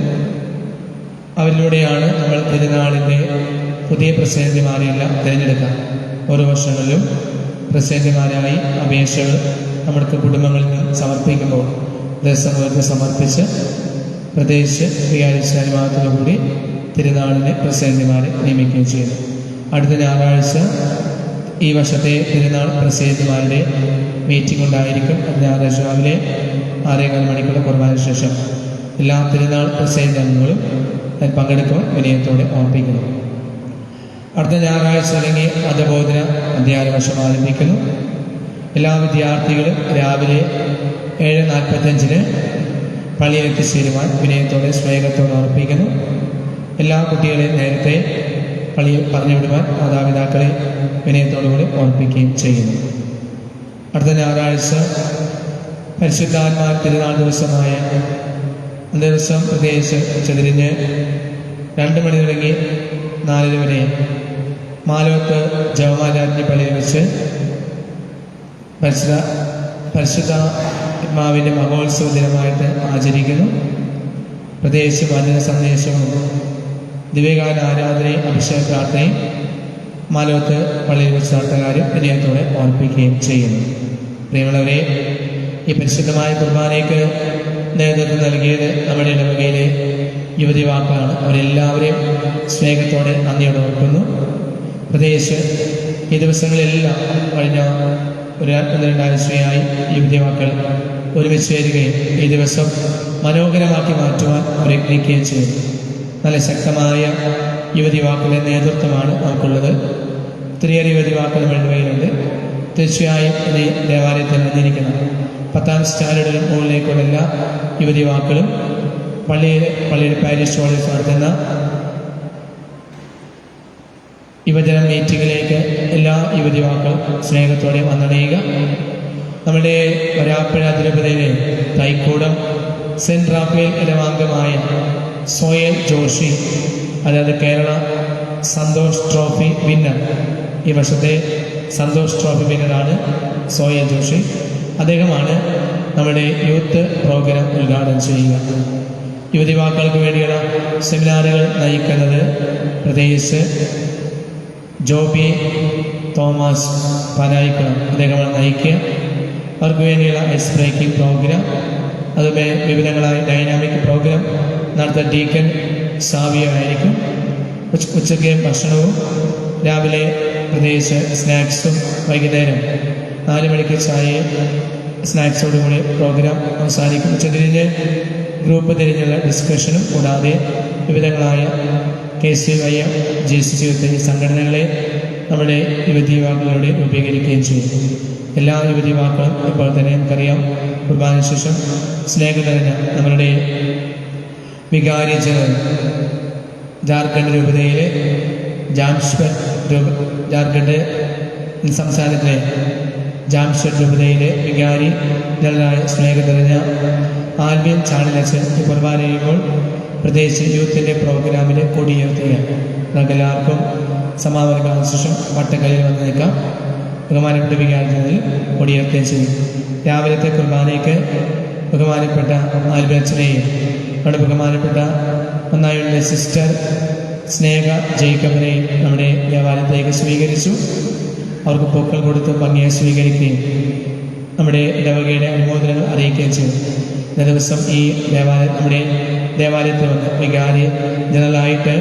അവരിലൂടെയാണ് നമ്മൾ തിരുനാളിൻ്റെ പുതിയ പ്രസിദ്ധന്മാരെയെല്ലാം തിരഞ്ഞെടുക്കുക. ഓരോ വർഷങ്ങളിലും പ്രസിദ്ധന്മാരായി അപേക്ഷകൾ നമ്മുടെ കുടുംബങ്ങളിൽ നിന്ന് സമർപ്പിക്കുമ്പോൾ ദേശസമൂഹത്തെ സമർപ്പിച്ച് പ്രത്യേകിച്ച് വികാരിച്ച അനുവാദത്തോടുകൂടി തിരുനാളിന് പ്രസിദ്ധന്മാരെ നിയമിക്കുകയും ചെയ്യുന്നു. അടുത്ത ഞായറാഴ്ച ഈ വർഷത്തെ തിരുനാൾ പ്രസിദ്ധന്മാരുടെ മീറ്റിംഗ് ഉണ്ടായിരിക്കും. ഞായറാഴ്ച രാവിലെ 6:15 മണിക്കുള്ള കുർബാനയ്ക്ക് ശേഷം എല്ലാ തിരുനാൾ പ്രസിദ്ധങ്ങളും അതിൽ പങ്കെടുക്കുവാൻ വിനയത്തോടെ ഓർപ്പിക്കുന്നു. അടുത്ത ഞായറാഴ്ച അല്ലെങ്കിൽ അധബോധന അധ്യയന വർഷം ആരംഭിക്കുന്നു. എല്ലാ വിദ്യാർത്ഥികളും രാവിലെ 7:45 പള്ളിയിൽ എത്തിച്ചേരുവാൻ വിനയത്തോടെ സ്നേഹത്തോടെ ഓർപ്പിക്കുന്നു. എല്ലാ കുട്ടികളെയും നേരത്തെ പള്ളിയിൽ പറഞ്ഞു വിടുവാൻ മാതാപിതാക്കളെ വിനയത്തോടുകൂടി ഓർപ്പിക്കുകയും ചെയ്യുന്നു. അടുത്ത ഞായറാഴ്ച പരിശുദ്ധാത്മാ തിരുനാൾ ദിവസമായ ദിവസം പ്രത്യേകിച്ച് ചെതിരിഞ്ഞ് 2 മണി തുടങ്ങി 4 വരെ മാലോത്ത് ജവമാരാജ്ഞി പള്ളിയിൽ വെച്ച് പരിശുദ്ധാത്മാവിൻ്റെ മഹോത്സവ ദിനമായിട്ട് ആചരിക്കുന്നു. പ്രത്യേകിച്ച് വചന സന്ദേശവും ദിവ്യകാല ആരാധനയും അഭിഷേക പ്രാർത്ഥനയും മാലോത്ത് പള്ളിയിൽ വെച്ച് നടത്തുകാരും വിനയത്തോടെ ഓർപ്പിക്കുകയും ചെയ്യുന്നു. പ്രിയമുള്ളവരെ, ഈ പരിശുദ്ധമായ കുർബാനയ്ക്ക് നേതൃത്വം നൽകിയത് നമ്മുടെ ഇടവകയിലെ യുവതിവാക്കളാണ്. അവരെല്ലാവരെയും സ്നേഹത്തോടെ നന്ദിയോടെ ഓർക്കുന്നു. പ്രത്യേകിച്ച് ഈ ദിവസങ്ങളിലെല്ലാം കഴിഞ്ഞ 1-2 ആഴ്ചയായി യുവതിവാക്കൾ ഒരുമിച്ച് ചേരുകയും ഈ ദിവസം മനോഹരമാക്കി മാറ്റുവാൻ പ്രയത്നിക്കുകയും ചെയ്തു. നല്ല ശക്തമായ യുവതിവാക്കളുടെ നേതൃത്വമാണ് നമുക്കുള്ളത്. ഒത്തിരിയേറെ യുവതിവാക്കൾ വെള്ളുവയിലുണ്ട്. തീർച്ചയായും ഈ ദേവാലയത്തിൽ നിന്നിരിക്കുന്ന 10ാം സ്റ്റാൻഡേർഡിന് മുകളിലേക്കുള്ള എല്ലാ യുവതിവാക്കളും പള്ളിയുടെ പാരിഷ് ഹാളിൽ നടത്തുന്ന യുവജന മീറ്റിങ്ങിലേക്ക് എല്ലാ യുവതിവാക്കളും സ്നേഹത്തോടെ വന്നണയുക. നമ്മുടെ വരാപ്പുഴ തിരുപ്പതിയിലെ തൈക്കൂടം സെൻറ്റ് റാഫേൽ ഇടവാംഗമായ സോയൽ ജോഷി, അതായത് കേരള സന്തോഷ് ട്രോഫി വിന്നർ, ഈ വർഷത്തെ സന്തോഷ് ട്രോഫി വിന്നറാണ് സോയൽ ജോഷി. അദ്ദേഹമാണ് നമ്മുടെ യൂത്ത് പ്രോഗ്രാം ഉദ്ഘാടനം ചെയ്യുക. യുവതിവാക്കൾക്ക് വേണ്ടിയുള്ള സെമിനാറുകൾ നയിക്കുന്നത് പ്രത്യേകിച്ച് ജോബി തോമസ് പാലായിക്കുളം അദ്ദേഹമാണ് നയിക്കുക. അവർക്ക് വേണ്ടിയുള്ള ഐസ് ബ്രേക്കിംഗ് പ്രോഗ്രാം, അതുപോലെ വിവിധങ്ങളായ ഡൈനാമിക് പ്രോഗ്രാം നടത്തുന്ന ഡീക്കൻ സാവിയോ ആയിരിക്കും. ഉച്ചയ്ക്ക് ഭക്ഷണവും രാവിലെ പ്രത്യേകിച്ച് സ്നാക്സും വൈകുന്നേരം 4 മണിക്ക് ചായയും സ്നാക്സോടുകൂടി പ്രോഗ്രാം അവസാനിക്കും. ഉച്ചതിരിഞ്ഞ് ഗ്രൂപ്പ് തിരിഞ്ഞുള്ള ഡിസ്കഷനും കൂടാതെ വിവിധങ്ങളായ KCY JCC ഈ സംഘടനകളെ നമ്മുടെ യുവതി യുവാക്കളോട് രൂപീകരിക്കുകയും ചെയ്യും. എല്ലാ യുവതി യുവാക്കളും ഇപ്പോൾ തന്നെ നമുക്കറിയാം കുർബാന ശേഷം സ്നേഹം നിറഞ്ഞ നമ്മളുടെ വികാരി ജനറൽ ജാർഖണ്ഡ് രൂപതയിലെ ജാർഖണ്ഡ് സംസ്ഥാനത്തിലെ ജാംഷഡ് രൂപതയിലെ വികാരി ജനറലായ സ്നേഹം നിറഞ്ഞ ആൽബിൻ ചാണലച്ചൻ കുർബാന ചെയ്യുമ്പോൾ പ്രത്യേകിച്ച് യൂത്തിൻ്റെ പ്രോഗ്രാമിൽ കൊടിയുയർത്തുകയാണ്. നമുക്ക് എല്ലാവർക്കും സമാപന ശേഷം വട്ടക്കല്ലിൽ വന്ന് നിൽക്കാം. ബഹുമാനപ്പെട്ട വികാരി ജനറൽ കൊടിയുയർത്തുകയും ചെയ്യും. രാവിലത്തെ കുർബാനയ്ക്ക് ബഹുമാനപ്പെട്ട ആൽബിനച്ചനെയും അവിടെ ബഹുമാനപ്പെട്ട ഒന്നായുള്ള സിസ്റ്റർ സ്നേഹ ജേക്കബിനെയും നമ്മുടെ ദേവാലയത്തേക്ക് സ്വീകരിച്ചു. അവർക്ക് പൂക്കൾ കൊടുത്ത് ഭംഗിയെ സ്വീകരിക്കുകയും നമ്മുടെ ഇടവകയുടെ അനുമോദനങ്ങൾ അറിയിക്കുകയും ചെയ്തു. ഇന്ന ദിവസം ഈ നമ്മുടെ ദേവാലയത്തിൽ വന്ന് വികാരി ജനറലായിട്ട്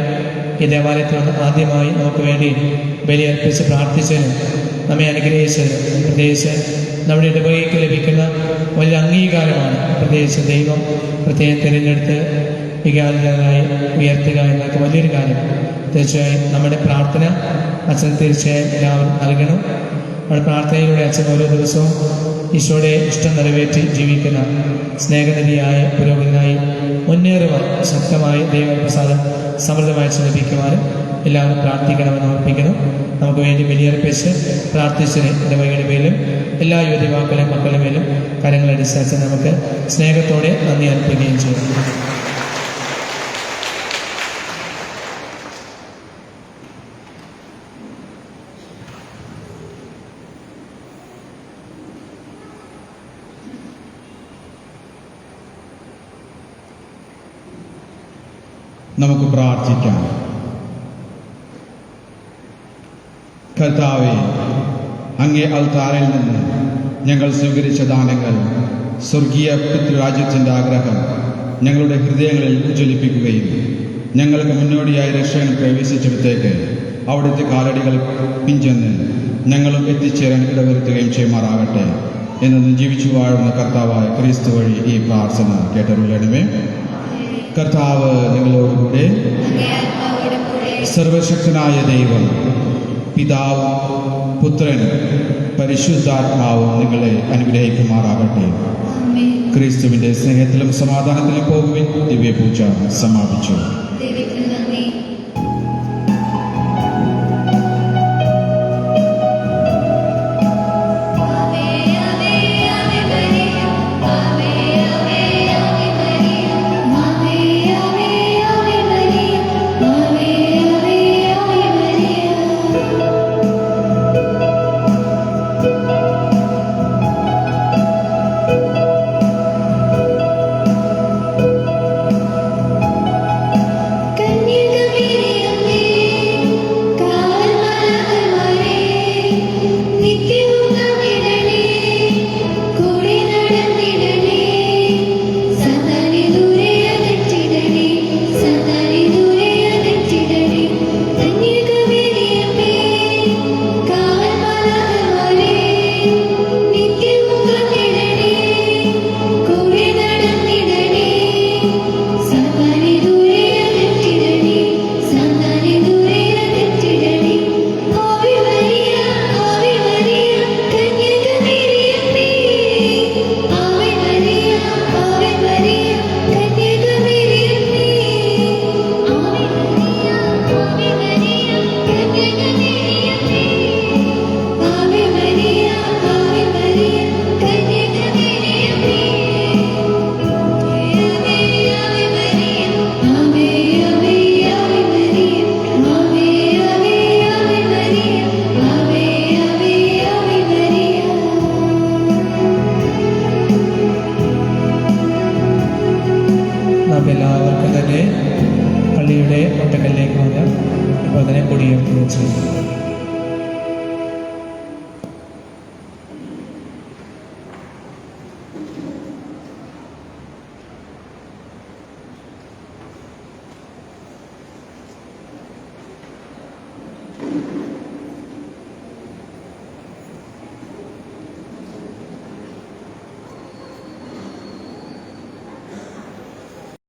ഈ ദേവാലയത്തിൽ വന്ന് ആദ്യമായി നമുക്ക് വേണ്ടി ബലിയർപ്പിച്ച് പ്രാർത്ഥിച്ചതിനും നമ്മെ അനുഗ്രഹിച്ചതിനും പ്രത്യേകിച്ച് നമ്മുടെ ഇടവകയ്ക്ക് ലഭിക്കുന്ന വലിയ അംഗീകാരമാണ്. പ്രത്യേകിച്ച് ദൈവം പ്രത്യേകം തിരഞ്ഞെടുത്ത് വികാരി ജനറലായി ഉയർത്തുക എന്നൊക്കെ വലിയൊരു കാര്യം. തീർച്ചയായും നമ്മുടെ പ്രാർത്ഥന അച്ഛൻ തീർച്ചയായും എല്ലാവരും നൽകണം. നമ്മുടെ പ്രാർത്ഥനയിലൂടെ അച്ഛൻ ഓരോ ദിവസവും ഈശോയുടെ ഇഷ്ടം നിറവേറ്റി ജീവിക്കുന്ന സ്നേഹനിധിയായ പുരോഗതിനായി മുന്നേറുവാൻ ശക്തമായ ദൈവപ്രസാദം സമൃദ്ധമായി ലഭിക്കുവാനും എല്ലാവരും പ്രാർത്ഥിക്കണമെന്ന് ഓർപ്പിക്കുന്നു. നമുക്ക് വേണ്ടി ബലിയർപ്പിച്ച് പ്രാർത്ഥിച്ചതിന് ഇടവകയുടെ പേരിലും എല്ലാ യുവതിവാക്കളുടെയും മക്കളുടെ മേലും കരങ്ങളടിച്ച് നമുക്ക് സ്നേഹത്തോടെ നന്ദി അർപ്പിക്കുകയും ചെയ്യും. നമുക്ക് പ്രാർത്ഥിക്കാം. കർത്താവേ, അങ്ങേ അൽത്താരയിൽ നിന്ന് ഞങ്ങൾ സ്വീകരിച്ച ദാനങ്ങൾ സ്വർഗീയ പിതൃരാജ്യത്തിൻ്റെ ആഗ്രഹം ഞങ്ങളുടെ ഹൃദയങ്ങളിൽ ഉജ്ജ്വലിപ്പിക്കുകയും ഞങ്ങൾക്ക് മുന്നോടിയായി രക്ഷകൻ പ്രവേശിച്ചിടത്തേക്ക് അവിടുത്തെ കാലടികൾ പിഞ്ചെന്ന് ഞങ്ങളും എത്തിച്ചേരാൻ ഇടവരുത്തുകയും ചെയ്യുമാറാകട്ടെ എന്ന് ജീവിച്ചു വാഴുന്ന കർത്താവായ ക്രിസ്തു വഴി ഈ പ്രാർത്ഥന കേട്ടറിയണമേ. കർത്താവ് നിങ്ങളോടുകൂടെ. സർവശക്തനായ ദൈവം പിതാവും പുത്രനും പരിശുദ്ധാത്മാവും നിങ്ങളെ അനുഗ്രഹിക്കുമാറാകട്ടെ. ക്രിസ്തുവിന്റെ സ്നേഹത്തിലും സമാധാനത്തിലും പോകുവിൻ. ദിവ്യപൂജ സമാപിച്ചു. എല്ലാവർക്കും തന്നെ പള്ളിയുടെ ഒട്ടക്കല്ലിലേക്ക് വന്ന് ഇപ്പോൾ തന്നെ കൊടിയുയർത്തുകയും ചെയ്തു. പ്രാർത്ഥിക്കുന്നു.